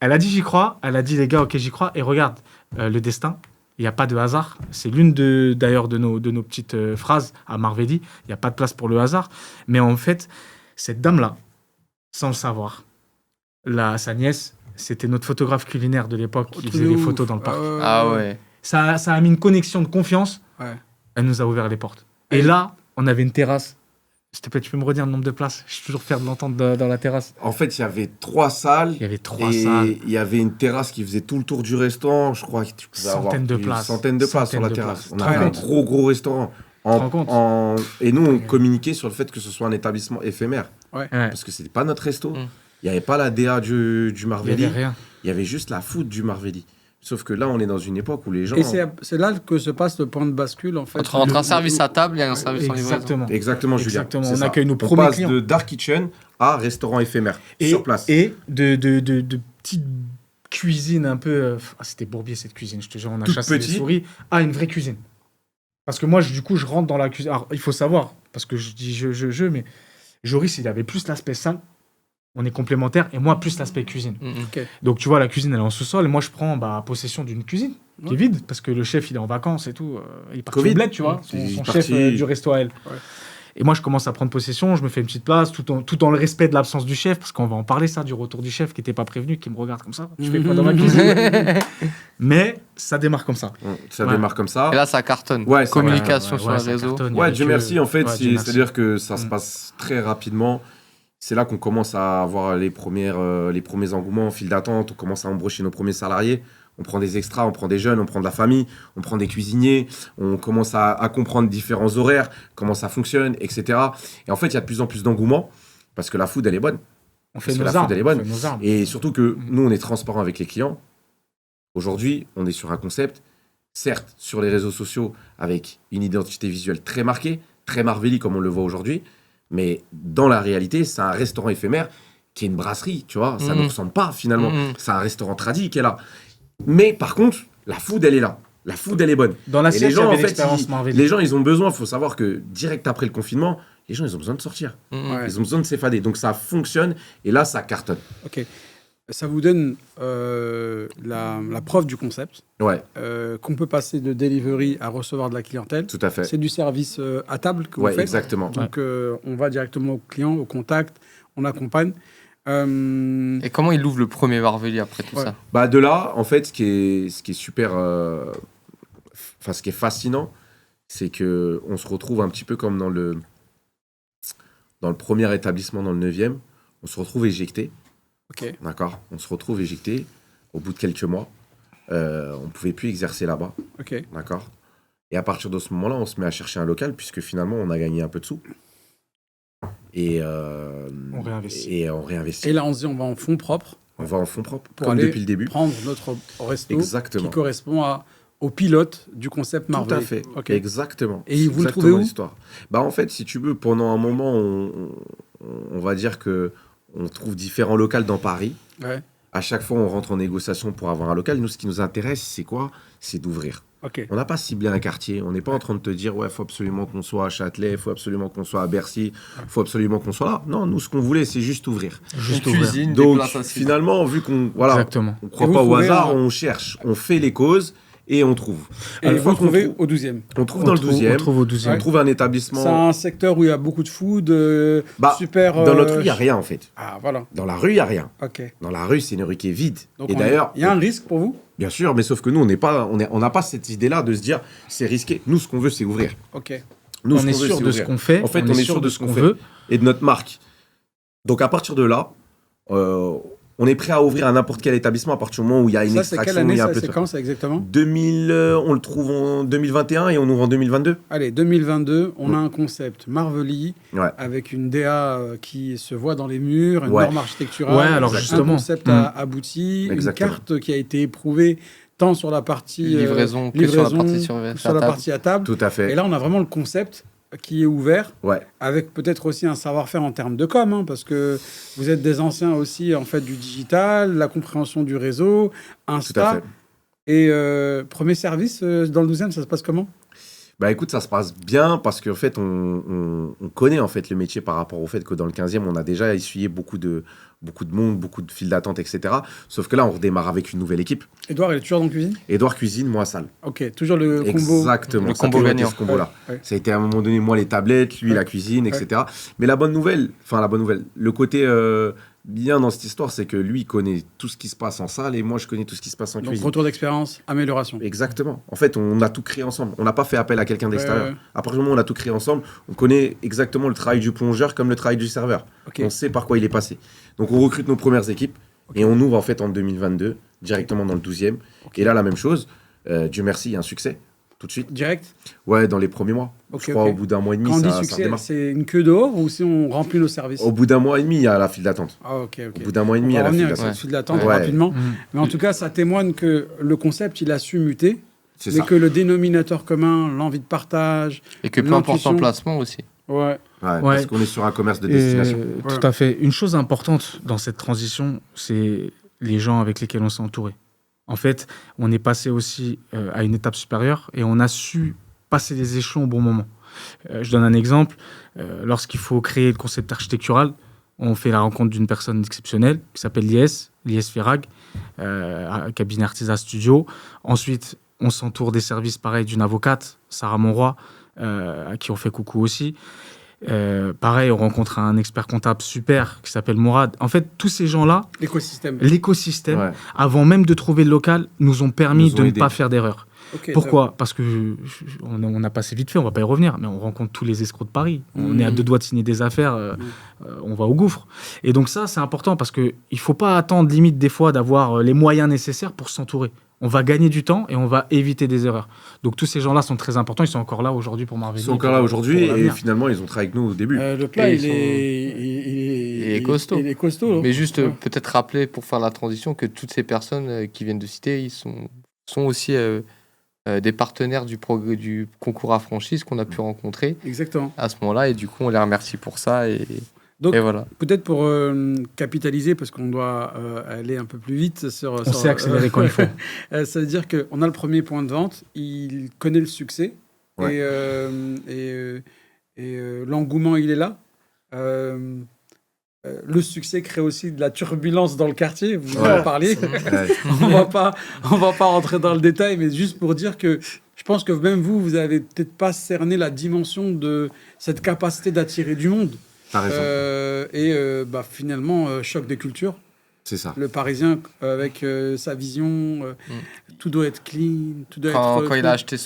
Elle a dit j'y crois. Elle a dit les gars, ok, j'y crois. Et regarde, le destin, il n'y a pas de hasard. C'est l'une d'ailleurs de nos petites phrases à Marvelly. Il n'y a pas de place pour le hasard. Mais en fait, cette dame-là, sans le savoir, sa nièce, c'était notre photographe culinaire de l'époque qui faisait les photos dans le parc. Ah ouais. Ça a mis une connexion de confiance. Ouais. Elle nous a ouvert les portes. Et là, on avait une terrasse. S'il te plaît, tu peux me redire le nombre de places? Je suis toujours fier de l'entendre dans la terrasse. En fait, il y avait 3 salles. Il y avait 3 Et salles. il y avait une terrasse qui faisait tout le tour du restaurant. Je crois que tu pouvais avoir Centaines de une places. centaine de places sur la Centaines de terrasse. places. On Tu te avait rends un compte gros restaurant. te rends compte Et nous, on communiquait sur le fait que ce soit un établissement éphémère. Ouais. Parce que c'était pas notre resto. Mm. Il n'y avait pas la DA du Il n'y Marvelly. avait rien. Il y avait juste la food du Marvelly. Sauf que là, on est dans une époque où les gens... Et c'est là que se passe le point de bascule, en fait. Entre un service à table et un service en livraison. Exactement. Exactement, Julien. Exactement. C'est On ça. accueille nos On premiers passe clients. de dark kitchen à restaurant éphémère, Et, sur place. et de petites cuisine un peu. C'était Bourbier cette cuisine, je te jure, on a Toute chassé les petite. souris, à une vraie cuisine. Parce que moi, du coup, je rentre dans la cuisine. Alors, il faut savoir, parce que je dis mais Joris, il avait plus l'aspect salle, on est complémentaires, et moi, plus l'aspect cuisine. Donc, tu vois, la cuisine, elle est en sous-sol, et moi, je prends possession d'une cuisine qui est vide, parce que le chef, il est en vacances et tout. Il est parti Covid. au bled, tu vois, Il est son parti. chef du resto à elle. Ouais. Et moi, je commence à prendre possession, je me fais une petite place, tout en le respect de l'absence du chef, parce qu'on va en parler, ça, du retour du chef qui n'était pas prévenu, qui me regarde comme ça. Tu fais quoi dans ma cuisine? Mais ça démarre comme ça. Ça Ouais. démarre comme ça. Et là, ça cartonne. Ouais, ça- Communication Ouais, sur les ça réseaux. cartonne. Il y Ouais, avait Dieu que- merci, en fait, Ouais, Dieu merci. c'est-à-dire que ça se Mm. passe très rapidement. C'est là qu'on commence à avoir les premiers engouements en file d'attente, on commence à embaucher nos premiers salariés, on prend des extras, on prend des jeunes, on prend de la famille, on prend des cuisiniers, on commence à comprendre différents horaires, comment ça fonctionne, etc. Et en fait, il y a de plus en plus d'engouement, parce que la food, elle est bonne. On fait Parce que nos la armes. food, elle est bonne. on fait nos armes. Et surtout que nous, on est transparent avec les clients. Aujourd'hui, on est sur un concept, certes, sur les réseaux sociaux, avec une identité visuelle très marquée, très Marvelly comme on le voit aujourd'hui, mais dans la réalité, c'est un restaurant éphémère qui est une brasserie, tu vois. Ça ne ressemble pas, finalement. C'est un restaurant tradit qui est là. Mais par contre, la food, elle est là. La food, elle est bonne. Dans la Et les siège, il y gens, en avait fait, l'expérience Marvel. les gens, ils ont besoin, il faut savoir que direct après le confinement, les gens, ils ont besoin de sortir. Ouais. Ils ont besoin de s'effader. Donc ça fonctionne, et là, ça cartonne. Ok. Ça vous donne la preuve du concept, Ouais, qu'on peut passer de delivery à recevoir de la clientèle. tout à fait. C'est du service à table que vous Ouais, faites. exactement. Donc, on va directement au client, au contact, on accompagne. Et comment il ouvre le premier Marvelly après tout Ouais. ça? Bah de là, en fait, ce qui est super, ce qui est fascinant, c'est que on se retrouve un petit peu comme dans le premier établissement dans le 9e, on se retrouve éjecté, Ok. d'accord. On se retrouve éjecté au bout de quelques mois. On pouvait plus exercer là-bas, Ok. d'accord. Et à partir de ce moment-là, on se met à chercher un local puisque finalement, on a gagné un peu de sous. Et On réinvestit. Et on réinvestit. Et là, on se dit, on va en fonds propres On va en fonds propres, pour comme aller depuis le début. prendre notre resto Exactement. qui correspond au pilote du concept Marvel. Tout à fait. Ok. Exactement. Et C'est vous le exactement trouvez où l'histoire. Bah en fait, si tu veux, pendant un moment, on va dire que on trouve différents locaux dans Paris. Ouais. À chaque fois, on rentre en négociation pour avoir un local. Nous, ce qui nous intéresse, c'est quoi? C'est d'ouvrir. Ok. On n'a pas ciblé un quartier. On n'est pas en train de te dire, ouais, faut absolument qu'on soit à Châtelet, il faut absolument qu'on soit à Bercy, il faut absolument qu'on soit là. Non, nous, ce qu'on voulait, c'est juste ouvrir. Juste Une ouvert. cuisine, des Donc, places assises. finalement, vu qu'on voilà, Exactement. on croit Et vous pas au trouvez hasard, un- on cherche, on fait les causes et on trouve. Et Une vous fois le qu'on trouvez trouve- au 12e. On trouve dans le 12e, On trouve au 12e. on trouve un établissement. C'est un secteur où il y a beaucoup de food, Bah, super... Dans notre rue, il n'y a rien en fait. Ah, voilà. Dans la rue, il n'y a rien. Ok. Dans la rue, c'est une rue qui est vide. Donc, Et d'ailleurs, il y a un risque pour vous? bien sûr, mais sauf que nous, on n'a pas cette idée-là de se dire c'est risqué. Nous, ce qu'on veut, c'est ouvrir. Ok. Nous, On ce est qu'on veut, sûr c'est de ce ouvrir. qu'on fait. En fait, on est sûr de ce qu'on fait. veut. Et de notre marque. Donc, à partir de là, on est prêt à ouvrir à n'importe quel établissement à partir du moment où il y a une Ça, c'est quelle extraction. année, il y a un ça, peu c'est de- quand, ça, exactement? 2000, on le trouve en 2021 et on ouvre en 2022. Allez, 2022, on a un concept Marvelly, Ouais. avec une DA qui se voit dans les murs, une Ouais. norme architecturale, Ouais, alors un justement. concept abouti, Exactement. une carte qui a été éprouvée tant sur la partie Livraison que sur la partie sur la table. partie à table. Tout à fait. Et là, on a vraiment le concept qui est ouvert, Ouais. avec peut-être aussi un savoir-faire en termes de com, hein, parce que vous êtes des anciens aussi en fait du digital, la compréhension du réseau, Tout à Insta. fait. Et premier service dans le 12e, ça se passe comment? Bah écoute, ça se passe bien parce qu'en fait, on connaît en fait le métier par rapport au fait que dans le 15e, on a déjà essuyé beaucoup de monde, beaucoup de files d'attente, etc. Sauf que là, on redémarre avec une nouvelle équipe. Edouard, il est toujours dans la cuisine? Édouard cuisine, moi salle. Ok, toujours le combo. Exactement. Le Ça a combo toujours été gagnant. ce combo-là. Ouais, ouais. Ça a été à un moment donné, moi les tablettes, lui Ouais. la cuisine, etc. Mais la bonne nouvelle, le côté bien dans cette histoire, c'est que lui il connaît tout ce qui se passe en salle et moi je connais tout ce qui se passe en Donc cuisine. retour d'expérience, amélioration. Exactement. En fait, on a tout créé ensemble. On n'a pas fait appel à quelqu'un d'extérieur. Ouais. À partir du moment où on a tout créé ensemble, on connaît exactement le travail du plongeur comme le travail du serveur. Ok. On sait par quoi il est passé. Donc on recrute nos premières équipes et on ouvre en fait en 2022 directement dans le 12e. Et là, la même chose. Dieu merci, il y a un succès tout de suite. Direct. Ouais, dans les premiers mois. Ok, Je crois ok. au bout d'un mois et demi, Quand on dit ça succès, redémarre. c'est une queue dehors ou si on remplit nos services? Au bout d'un mois et demi, il y a la file d'attente. Ah, ok, ok. Au bout d'un mois et On demi, il y va a la file revenir avec d'attente. cette file d'attente Ouais. rapidement. Mmh. Mais en tout cas, ça témoigne que le concept, il a su muter, C'est mais ça. que le dénominateur commun, l'envie de partage, Et que peu importe L'intuition. l'emplacement aussi. ouais, Parce qu'on est sur un commerce de destination. Tout à fait. Une chose importante dans cette transition, c'est les gens avec lesquels on s'est entouré. En fait, on est passé aussi à une étape supérieure et on a su passer les échelons au bon moment. Je donne un exemple. Lorsqu'il faut créer le concept architectural, on fait la rencontre d'une personne exceptionnelle qui s'appelle Lies Firag, cabinet Artisa Studio. Ensuite, on s'entoure des services pareils d'une avocate, Sarah Monroy, à qui on fait coucou aussi. Pareil, on rencontre un expert comptable super qui s'appelle Mourad. En fait, tous ces gens-là, l'écosystème, Ouais. avant même de trouver le local, nous ont permis Nous ont de ne aidés. pas faire d'erreur. Ok, Pourquoi ? Parce que on a passé vite fait, on va pas y revenir, mais on rencontre tous les escrocs de Paris. On est à 2 doigts de signer des affaires, on va au gouffre. Et donc ça, c'est important parce que il faut pas attendre limite des fois d'avoir les moyens nécessaires pour s'entourer. On va gagner du temps et on va éviter des erreurs. Donc tous ces gens-là sont très importants. Ils sont encore là aujourd'hui pour Marvel. Ils sont encore là aujourd'hui et finalement, ils ont travaillé avec nous au début. Le plat, Et il est costaud. Il est costaud. Mais juste Ouais. peut-être rappeler pour faire la transition que toutes ces personnes qui viennent de citer, ils sont aussi des partenaires du concours à franchise qu'on a pu rencontrer Exactement. à ce moment-là. Et du coup, on les remercie pour ça. Donc, Et voilà. peut-être pour capitaliser, parce qu'on doit aller un peu plus vite sur... On sait accélérer quand il faut. Ça veut dire qu'on a le premier point de vente, il connaît le succès, Ouais. et l'engouement, il est là. Le succès crée aussi de la turbulence dans le quartier, vous Ouais. en parliez. Ouais. on va pas rentrer dans le détail, mais juste pour dire que je pense que même vous avez peut-être pas cerné la dimension de cette capacité d'attirer du monde. T'as raison. Finalement, choc des cultures. C'est ça. Le Parisien avec sa vision, tout doit être clean, tout doit être... Quand il a acheté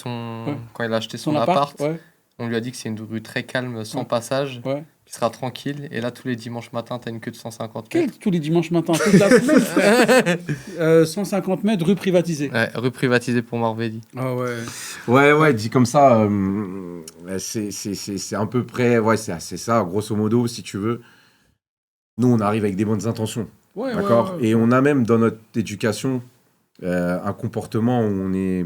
son appart, ouais, on lui a dit que c'est une rue très calme, sans passage, ouais. qui sera tranquille. Et là, tous les dimanches matins, tu as une queue de 150 Quel, mètres. tous les dimanches matin, toute la semaine, frère. 150 mètres, rue privatisée. Ouais, rue privatisée pour Marvelli. Ah ouais. Ouais, dit comme ça, c'est à peu près, ouais, c'est ça, grosso modo, si tu veux. Nous, on arrive avec des bonnes intentions, Ouais, d'accord. ouais. Et on a même dans notre éducation un comportement où on est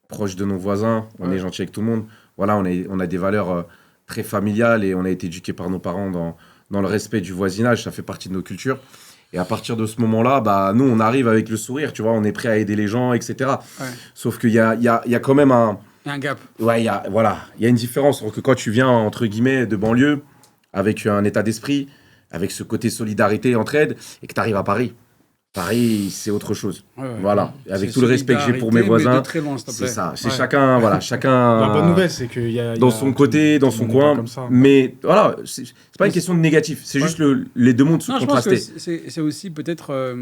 proche de nos voisins, on Ouais. est gentil avec tout le monde. Voilà, on a des valeurs très familiales et on a été éduqués par nos parents dans le respect du voisinage, ça fait partie de nos cultures. Et à partir de ce moment-là, bah, nous, on arrive avec le sourire, tu vois, on est prêt à aider les gens, etc. Ouais. Sauf qu'il y a quand même un... Il y a un gap. Ouais, il y a une différence entre quand tu viens, entre guillemets, de banlieue, avec un état d'esprit, avec ce côté solidarité, entraide, et que tu arrives à Paris. Paris, c'est autre chose. Ouais, ouais. Voilà. Avec C'est tout le respect que j'ai pour mes solidarité, mais voisins, de très loin, s'il te c'est plaît. ça. C'est Ouais. chacun, voilà, chacun... La bonne nouvelle, c'est qu'il y a dans son côté, dans son coin. Mais voilà, c'est pas une question de négatif. C'est Ouais. juste les deux mondes se Non, je pense que contraster. c'est aussi peut-être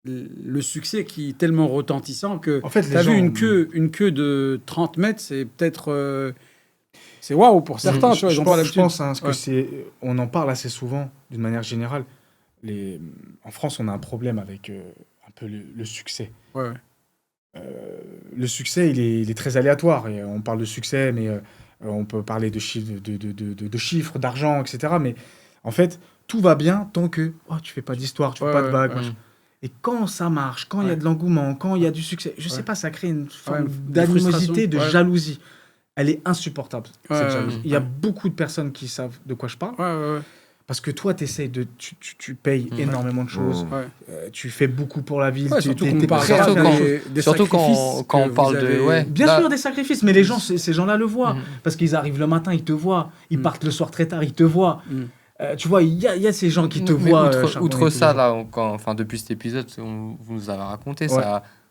le succès qui est tellement retentissant que En fait, tu as vu une queue de 30 mètres, c'est peut-être... c'est waouh pour certains, tu vois, ils ont pas Je l'habitude. pense que Ouais. on en parle assez souvent, d'une manière générale. En France, on a un problème avec un peu le succès. Ouais. Le succès, il est très aléatoire. Et on parle de succès, mais on peut parler de chiffres, d'argent, etc. Mais en fait, tout va bien tant que tu fais pas d'histoire, tu fais pas de vagues. machin. Et quand ça marche, quand il y a de l'engouement, quand il y a du succès, je sais pas, ça crée une forme de d'animosité, frustration. de Ouais. jalousie. Elle est insupportable, Ouais, cette jalousie. ouais. Il y a beaucoup de personnes qui savent de quoi je parle. Ouais. Parce que toi, tu payes énormément de choses. Ouais. Tu fais beaucoup pour la ville. Ouais, tu surtout t'es qu'on parle prêt à surtout faire quand- des choses. des surtout sacrifices quand on que parle vous de... avez- Ouais, Bien là- sûr, des sacrifices, mais les gens, ces gens-là le voient. Mhm. Parce qu'ils arrivent le matin, ils te voient. Ils Mhm. partent le soir très tard, ils te voient. Mhm. Tu vois, il y a ces gens qui te Mais voient. outre charbonner outre tous les ça, jours. là, depuis cet épisode, vous nous avez raconté, Ouais.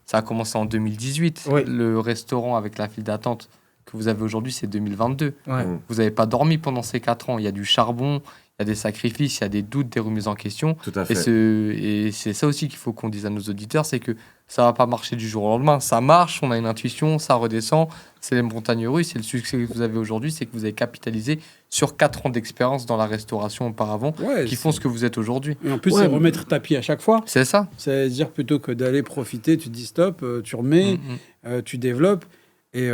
ça a commencé en 2018. Ouais. Le restaurant avec la file d'attente que vous avez aujourd'hui, c'est 2022. Ouais. Vous n'avez pas dormi pendant ces 4 ans. Il y a du charbon, il y a des sacrifices, il y a des doutes, des remises en question. Tout à Et fait. c'est ça aussi qu'il faut qu'on dise à nos auditeurs, c'est que ça va pas marcher du jour au lendemain. Ça marche, on a une intuition, ça redescend. C'est les montagnes russes. Et le succès que vous avez aujourd'hui, c'est que vous avez capitalisé sur 4 ans d'expérience dans la restauration auparavant, Ouais, qui font ce que vous êtes aujourd'hui. Et en plus, Ouais, c'est mais- remettre tapis à chaque fois. C'est ça. C'est-à-dire plutôt que d'aller profiter, tu te dis stop, tu remets, tu développes. Et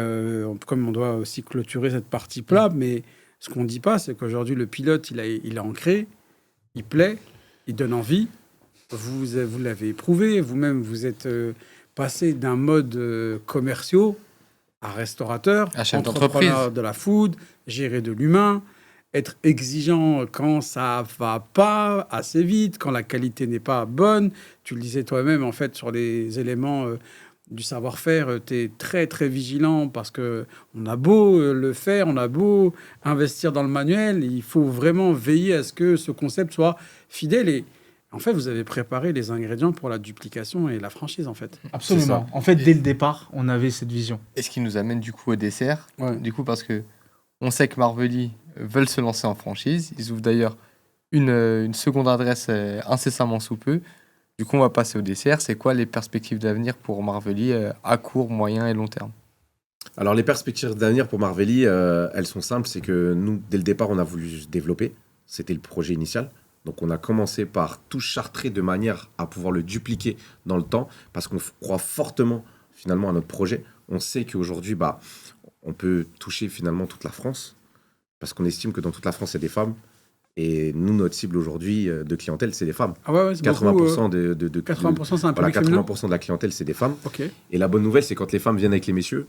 comme on doit aussi clôturer cette partie plat, mais ce qu'on ne dit pas, c'est qu'aujourd'hui, le pilote, il est ancré, il plaît, il donne envie. Vous l'avez éprouvé, vous-même, vous êtes passé d'un mode commerciaux à restaurateur, À chef entrepreneur d'entreprise. de la food, gérer de l'humain. être exigeant quand ça va pas assez vite, quand la qualité n'est pas bonne. Tu le disais toi-même, en fait, sur les éléments du savoir-faire, tu es très, très vigilant parce que on a beau le faire, on a beau investir dans le manuel, il faut vraiment veiller à ce que ce concept soit fidèle. Et en fait, vous avez préparé les ingrédients pour la duplication et la franchise, en fait. Absolument. En fait, dès le départ, on avait cette vision. Et ce qui nous amène du coup au dessert. Ouais. Du coup, parce que on sait que Marveli veulent se lancer en franchise. Ils ouvrent d'ailleurs une seconde adresse incessamment sous peu. Du coup, on va passer au dessert. C'est quoi les perspectives d'avenir pour Marveli à court, moyen et long terme? Alors, les perspectives d'avenir pour Marveli, elles sont simples. C'est que nous, dès le départ, on a voulu se développer. C'était le projet initial. Donc, on a commencé par tout chartrer de manière à pouvoir le dupliquer dans le temps parce qu'on croit fortement, finalement, à notre projet. On sait qu'aujourd'hui, on peut toucher finalement toute la France parce qu'on estime que dans toute la France, il y a des femmes. Et nous, notre cible aujourd'hui de clientèle, c'est des femmes. Ah ouais, c'est 80% beaucoup, de 80% c'est un voilà, public féminin. 80% de la clientèle, c'est des femmes. Ok. Et la bonne nouvelle, c'est quand les femmes viennent avec les messieurs.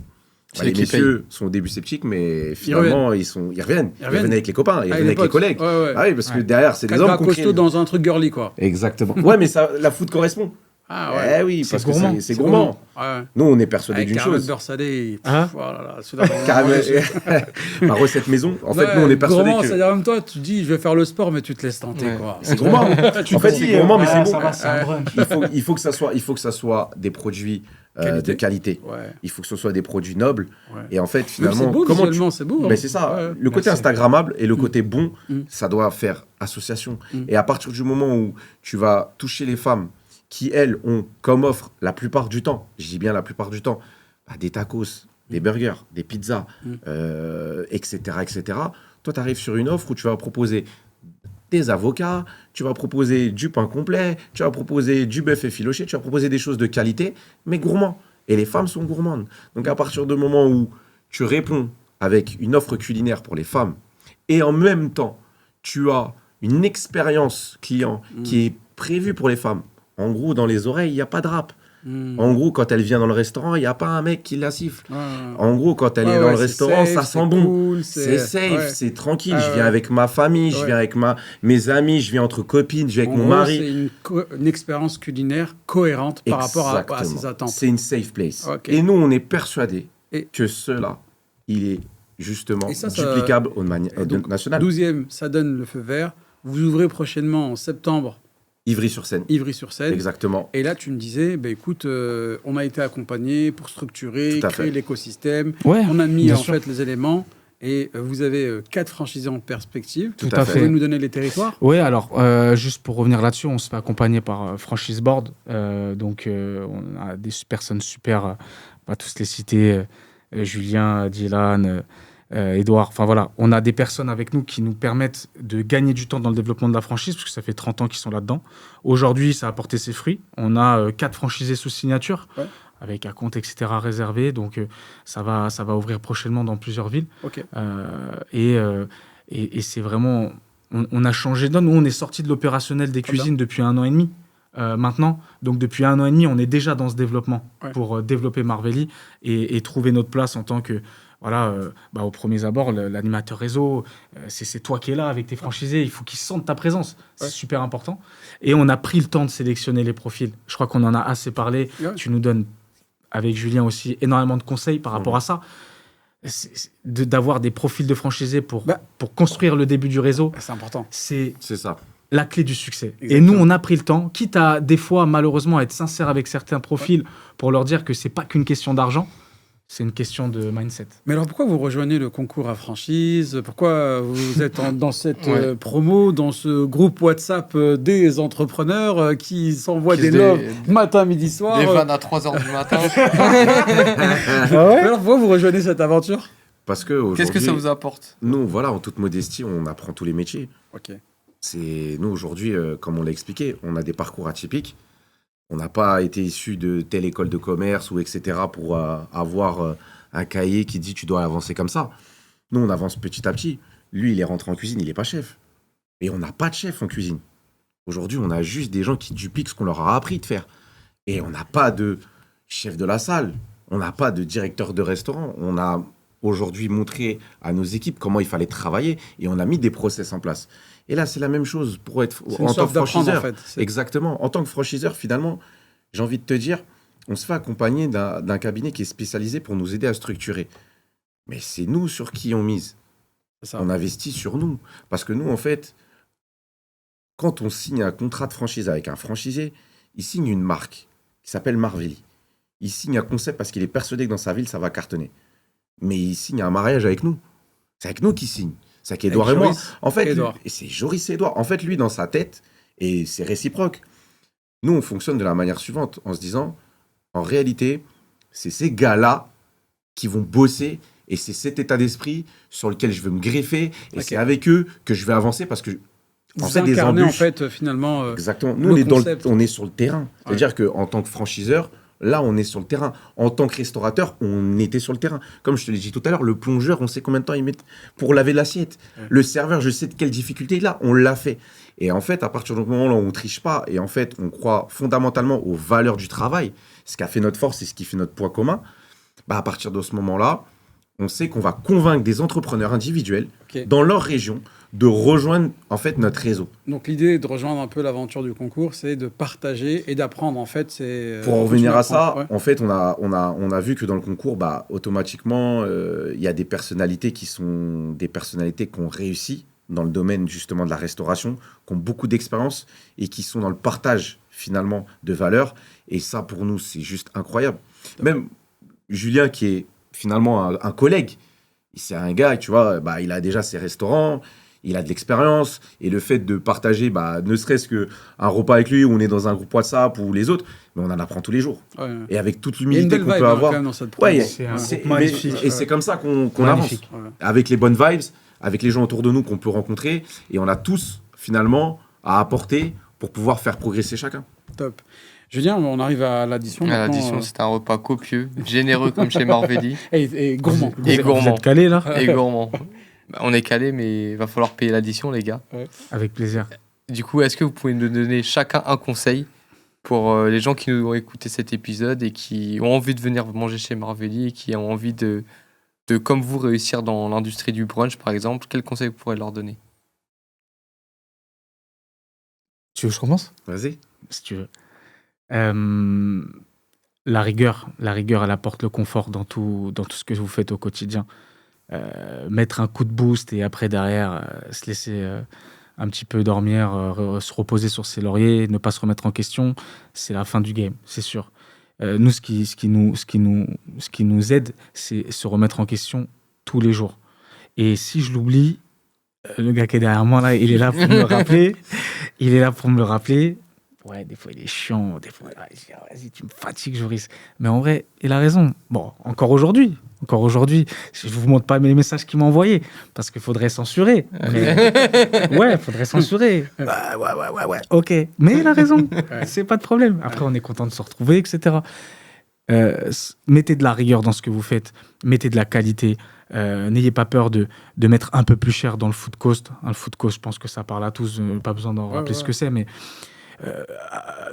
C'est Les qui messieurs sont au début sceptiques, mais finalement, ils reviennent. Ils reviennent avec les copains, ils reviennent avec les collègues. Ouais, ouais. Ah oui, parce que Ouais. derrière, c'est des hommes Quatre gars costauds dans un truc girly, quoi. Exactement. Ouais, mais ça, la foot correspond. Ah ouais. Eh oui, C'est parce gourmand. que c'est gourmand. Ouais. Nous, on est persuadés Avec d'une caramel chose. beurre salé. Hein Oh là là, celui-là, vraiment, Caramel- Ma recette maison. En fait, ouais, nous, on est persuadés gourmand, que c'est-à-dire même toi, tu dis, je vais faire le sport, mais tu te laisses tenter, Ouais. quoi. c'est gourmand. En fait, c'est gourmand, mais c'est ça bon. va, c'est un brunch. Il faut que ça soit des produits Qualité. de qualité. Ouais. Il faut que ce soit des produits nobles. Ouais. Et en fait, Même finalement, c'est beau, comment tu... visuellement, c'est beau. hein. Mais c'est ça, Ouais. le côté Merci. Instagrammable et le côté bon, Mm. ça doit faire association. Mm. Et à partir du moment où tu vas toucher les femmes qui, elles, ont comme offre la plupart du temps, je dis bien la plupart du temps, des tacos, des burgers, des pizzas, Mm. etc., etc. Toi, tu arrives sur une offre où tu vas proposer des avocats, tu vas proposer du pain complet, tu vas proposer du bœuf effiloché, tu vas proposer des choses de qualité, mais gourmand. Et les femmes sont gourmandes. Donc à partir du moment où tu réponds avec une offre culinaire pour les femmes et en même temps, tu as une expérience client qui est prévue pour les femmes. En gros, dans les oreilles, il n'y a pas de rap. Mm. En gros, quand elle vient dans le restaurant, il n'y a pas un mec qui la siffle. Ouais. En gros, quand elle Ouais, est dans ouais, le c'est restaurant, safe, ça c'est sent bon. cool, C'est safe, ouais. c'est tranquille. Ah Je ouais. viens avec ma famille, je Ouais. viens avec mes amis, je viens entre copines, je viens avec En mon gros, mari. c'est une expérience culinaire cohérente par rapport à Exactement. ses attentes. C'est une safe place. Ok. Et nous, on est persuadés Et- que cela, il est justement Et ça, duplicable au donc, national. 12e, ça donne le feu vert. Vous ouvrez prochainement en septembre Ivry-sur-Seine. Ivry-sur-Seine. Exactement. Et là, tu me disais, écoute, on a été accompagné pour structurer, Tout à créer fait. l'écosystème. Ouais, On a mis bien en sûr. fait les éléments. Et vous avez 4 franchisés en perspective. Tout à à Vous fait. pouvez fait. nous donner les territoires? Oui, alors, juste pour revenir là-dessus, on se fait accompagner par Franchise Board. Donc, on a des personnes super, on va tous les citer, Julien, Dylan, Edouard. Enfin voilà, on a des personnes avec nous qui nous permettent de gagner du temps dans le développement de la franchise, parce que ça fait 30 ans qu'ils sont là-dedans. Aujourd'hui, ça a porté ses fruits. On a 4 franchisés sous signature, Ouais. avec un compte, etc. réservé. Donc, ça va ouvrir prochainement dans plusieurs villes. Ok. Et c'est vraiment... On a changé de donne. Nous, on est sorti de l'opérationnel des Très bien. cuisines depuis 1 an et demi. Maintenant, donc depuis 1 an et demi, on est déjà dans ce développement Ouais. pour développer Marveli et trouver notre place en tant que, voilà, aux premiers abords, l'animateur réseau, c'est toi qui es là avec tes franchisés, il faut qu'ils sentent ta présence, c'est Ouais. super important. Et on a pris le temps de sélectionner les profils. Je crois qu'on en a assez parlé. Ouais. Tu nous donnes, avec Julien aussi, énormément de conseils par rapport à ça. D'avoir des profils de franchisés pour construire le début du réseau, C'est important. c'est C'est ça. la clé du succès. Exactement. Et nous, on a pris le temps, quitte à des fois, malheureusement, être sincère avec certains profils pour leur dire que c'est pas qu'une question d'argent, c'est une question de mindset. Mais alors pourquoi vous rejoignez le concours à franchise? Pourquoi vous êtes dans cette Ouais. promo, dans ce groupe WhatsApp des entrepreneurs qui s'envoient Qui des se loves dé- matin, midi, soir? Des vannes à 3h du matin. Mais alors pourquoi vous rejoignez cette aventure? Parce que Qu'est-ce que ça aujourd'hui, vous apporte? nous, voilà, en toute modestie, on apprend tous les métiers. Ok. C'est nous aujourd'hui, comme on l'a expliqué, on a des parcours atypiques. On n'a pas été issu de telle école de commerce ou etc. pour avoir un cahier qui dit tu dois avancer comme ça. Nous, on avance petit à petit. Lui, il est rentré en cuisine, il n'est pas chef. Et on n'a pas de chef en cuisine. Aujourd'hui, on a juste des gens qui dupliquent ce qu'on leur a appris de faire. Et on n'a pas de chef de la salle. On n'a pas de directeur de restaurant. On a aujourd'hui montrer à nos équipes comment il fallait travailler et on a mis des process en place. Et là, c'est la même chose pour être C'est une en tant sorte que d'apprendre, franchiseur. en fait. C'est- Exactement. En tant que franchiseur, finalement, j'ai envie de te dire, on se fait accompagner d'un cabinet qui est spécialisé pour nous aider à structurer. Mais c'est nous sur qui on mise. c'est ça. On investit sur nous. Parce que nous, en fait, quand on signe un contrat de franchise avec un franchisé, il signe une marque qui s'appelle Marvelli. Il signe un concept parce qu'il est persuadé que dans sa ville, ça va cartonner. Mais il signe un mariage avec nous. C'est avec nous qu'il signe. C'est avec Edouard et moi. Joris En fait, et Edouard. et c'est Joris et Edouard. En fait, lui, dans sa tête, et c'est réciproque, nous, on fonctionne de la manière suivante, en se disant, en réalité, c'est ces gars-là qui vont bosser, et c'est cet état d'esprit sur lequel je veux me greffer, et Ok. c'est avec eux que je vais avancer, parce que, en Vous fait, des incarnez, en embûches... fait, finalement... Exactement. le Nous, concept. on est sur le terrain. C'est-à-dire qu'en tant que franchiseur, là, on est sur le terrain. En tant que restaurateur, on était sur le terrain. Comme je te l'ai dit tout à l'heure, le plongeur, on sait combien de temps il met pour laver l'assiette. Ouais. Le serveur, je sais de quelle difficulté il a. On l'a fait. Et en fait, à partir du moment où on ne triche pas, et en fait, on croit fondamentalement aux valeurs du travail, ce qui a fait notre force et ce qui fait notre poids commun, bah, à partir de ce moment-là, on sait qu'on va convaincre des entrepreneurs individuels Ok. dans leur région de rejoindre en fait notre réseau. Donc, l'idée de rejoindre un peu l'aventure du concours, c'est de partager et d'apprendre, en fait. Pour en revenir à continuer ça, apprendre. en fait, on a vu que dans le concours, bah, automatiquement, il y a des personnalités qui ont réussi dans le domaine justement de la restauration, qui ont beaucoup d'expérience et qui sont dans le partage finalement de valeurs. Et ça, pour nous, c'est juste incroyable. Même Julien, qui est finalement un collègue, c'est un gars, tu vois, bah, il a déjà ses restaurants, il a de l'expérience, et le fait de partager, bah, ne serait-ce qu'un repas avec lui, où on est dans un groupe WhatsApp ou les autres, mais on en apprend tous les jours. Ouais. Et avec toute Il y a une l'humilité belle qu'on vibe peut hein, avoir. quand même dans cette Ouais, promo. C'est un c'est- groupe magnifique. et c'est comme ça qu'on avance. Magnifique. Ouais. Avec les bonnes vibes, avec les gens autour de nous qu'on peut rencontrer, et on a tous, finalement, à apporter pour pouvoir faire progresser chacun. Top. Julien, on arrive à l'addition. À maintenant, l'addition, c'était un repas copieux, généreux comme chez Marvelli et gourmand. Et Vous gourmand. êtes calés, là? et gourmand. Bah, on est calé, mais il va falloir payer l'addition, les gars. Avec plaisir. Du coup, est-ce que vous pouvez nous donner chacun un conseil pour les gens qui nous ont écouté cet épisode et qui ont envie de venir manger chez Marvelli et qui ont envie de comme vous, réussir dans l'industrie du brunch, par exemple? Quel conseil vous pourrez leur donner? Tu veux que je commence? Vas-y. Si tu veux. La rigueur, elle apporte le confort dans tout ce que vous faites au quotidien. Mettre un coup de boost et après derrière se laisser un petit peu dormir, se reposer sur ses lauriers, ne pas se remettre en question, c'est la fin du game, c'est sûr. Nous, ce qui nous aide, c'est se remettre en question tous les jours. Et si je l'oublie, le gars qui est derrière moi là, il est là pour me le rappeler. Il est là pour me le rappeler. Ouais, des fois il est chiant, des fois il dit, ah, vas-y, tu me fatigues, Joris. Mais en vrai, il a raison. Bon, encore aujourd'hui, je vous montre pas les messages qu'il m'a envoyés parce qu'il faudrait censurer. Mais... ouais, faudrait censurer. Ouais. Ok, mais il a raison. C'est pas de problème. Après, on est content de se retrouver, etc. Mettez de la rigueur dans ce que vous faites, mettez de la qualité. N'ayez pas peur de mettre un peu plus cher dans le food cost. Le food cost, je pense que ça parle à tous. Pas besoin d'en rappeler ce que c'est, mais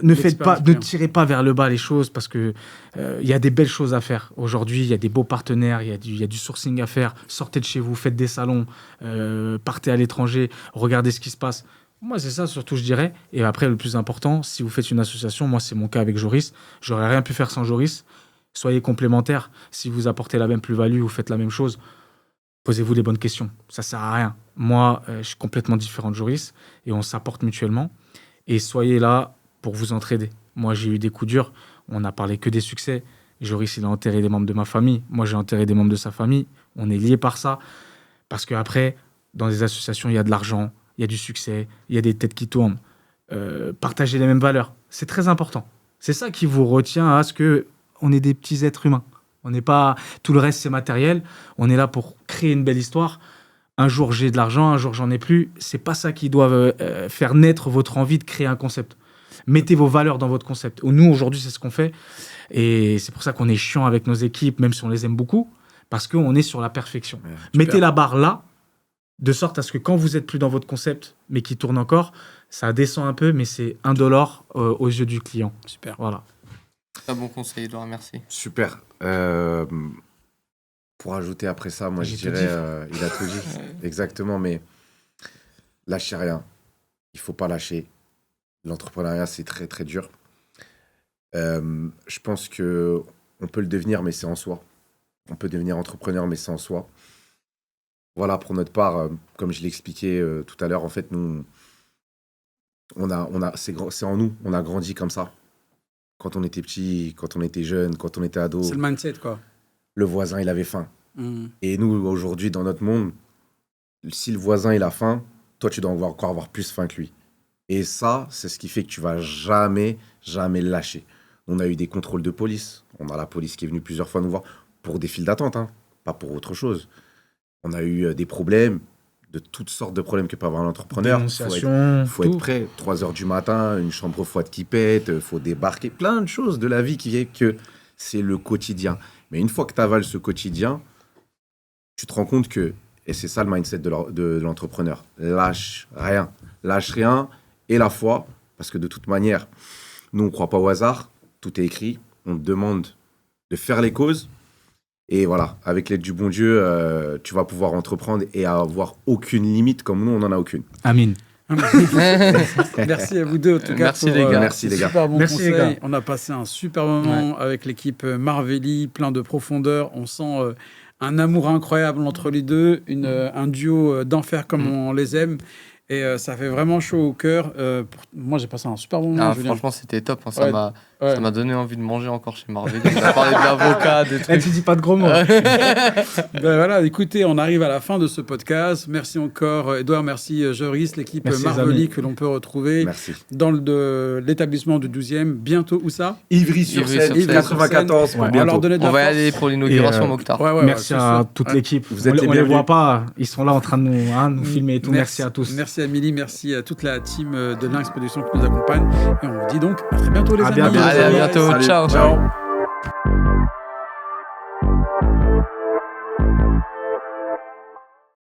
ne tirez pas vers le bas les choses parce que il y a des belles choses à faire. Aujourd'hui, il y a des beaux partenaires, il y a du sourcing à faire. Sortez de chez vous, faites des salons, partez à l'étranger, regardez ce qui se passe. Moi, c'est ça surtout, je dirais. Et après, le plus important, si vous faites une association, moi, c'est mon cas avec Joris. J'aurais rien pu faire sans Joris. Soyez complémentaires. Si vous apportez la même plus-value, vous faites la même chose, posez-vous les bonnes questions. Ça sert à rien. Moi, je suis complètement différent de Joris et on s'apporte mutuellement. Et soyez là pour vous entraider. Moi, j'ai eu des coups durs. On n'a parlé que des succès. Joris, il a enterré des membres de ma famille. Moi, j'ai enterré des membres de sa famille. On est liés par ça. Parce qu'après, dans les associations, il y a de l'argent, il y a du succès, il y a des têtes qui tournent. Partagez les mêmes valeurs. C'est très important. C'est ça qui vous retient à ce qu'on est des petits êtres humains. On n'est pas... Tout le reste, c'est matériel. On est là pour créer une belle histoire. Un jour, j'ai de l'argent, un jour, j'en ai plus. C'est pas ça qui doit faire naître votre envie de créer un concept. Mettez vos valeurs dans votre concept. Nous, aujourd'hui, c'est ce qu'on fait. Et c'est pour ça qu'on est chiant avec nos équipes, même si on les aime beaucoup, parce qu'on est sur la perfection. Ouais, Mettez la barre là, de sorte à ce que quand vous êtes plus dans votre concept, mais qui tourne encore, ça descend un peu, mais c'est indolore aux yeux du client. Super. Voilà. Très bon conseil, Edouard, merci. Super. Pour ajouter après ça, moi je J'ai tout dirais, dit. il a tout dit, exactement, mais lâchez rien. Il faut pas lâcher. L'entrepreneuriat, c'est très très dur. Je pense que on peut le devenir, mais c'est en soi. On peut devenir entrepreneur, mais c'est en soi. Voilà, pour notre part, comme je l'ai expliqué tout à l'heure, en fait, nous, c'est en nous. On a grandi comme ça. Quand on était petit, quand on était jeune, quand on était ado, C'est le mindset, quoi. le voisin, il avait faim. Et nous, aujourd'hui, dans notre monde, si le voisin, il a faim, toi, tu dois encore avoir plus faim que lui. Et ça, c'est ce qui fait que tu vas jamais, jamais le lâcher. On a eu des contrôles de police. On a la police qui est venue plusieurs fois nous voir pour des files d'attente, hein, pas pour autre chose. On a eu des problèmes, de toutes sortes de problèmes que peut avoir un entrepreneur. Dénonciation, Faut être tout. prêt. 3h du matin, une chambre froide qui pète, faut débarquer. Plein de choses de la vie qui fait que c'est le quotidien. Mais une fois que tu avales ce quotidien, tu te rends compte que, et c'est ça le mindset de l'entrepreneur, lâche rien. Lâche rien et la foi, parce que de toute manière, nous, on ne croit pas au hasard. Tout est écrit. On te demande de faire les causes. Et voilà, avec l'aide du bon Dieu, tu vas pouvoir entreprendre et avoir aucune limite, comme nous, on n'en a aucune. Amine. Merci à vous deux, en tout cas. Merci, pour, les gars. Merci, ces les gars. super bons Merci, les conseils. gars. On a passé un super moment avec l'équipe Marvelli, plein de profondeur. On sent un amour incroyable entre les deux, un duo d'enfer comme on les aime. Et ça fait vraiment chaud au cœur. Moi, j'ai passé un super moment. Ah, Julien. franchement, c'était top. Hein. Ouais. Ouais. Ça m'a donné envie de manger encore chez Marvel. On a parlé de l'avocat, des Là, trucs. tu dis pas de gros mots. Ben voilà, écoutez, on arrive à la fin de ce podcast. Merci encore, Edouard. Merci, Joris, l'équipe Merci, les Marvelli amis. que l'on peut retrouver Merci. dans l'établissement du 12e. Bientôt, où ça? Ivry-sur-Seine, Ivry-sur-Seine. 94 pour Ouais. On va leur bientôt. donner de On la va y force. aller pour l'inauguration, Et, Mokhtar. Ouais, ouais, Merci ouais, c'est à sûr. toute l'équipe. Vous êtes les on les bienvenus. voit pas, ils sont là en train de nous filmer et tout. Merci à tous. Merci Amélie, merci à toute la team de Lynx Production qui nous accompagne. Et on vous dit donc à très bientôt les À amis. bientôt. Allez, à bientôt. Salut. Ciao. Ciao.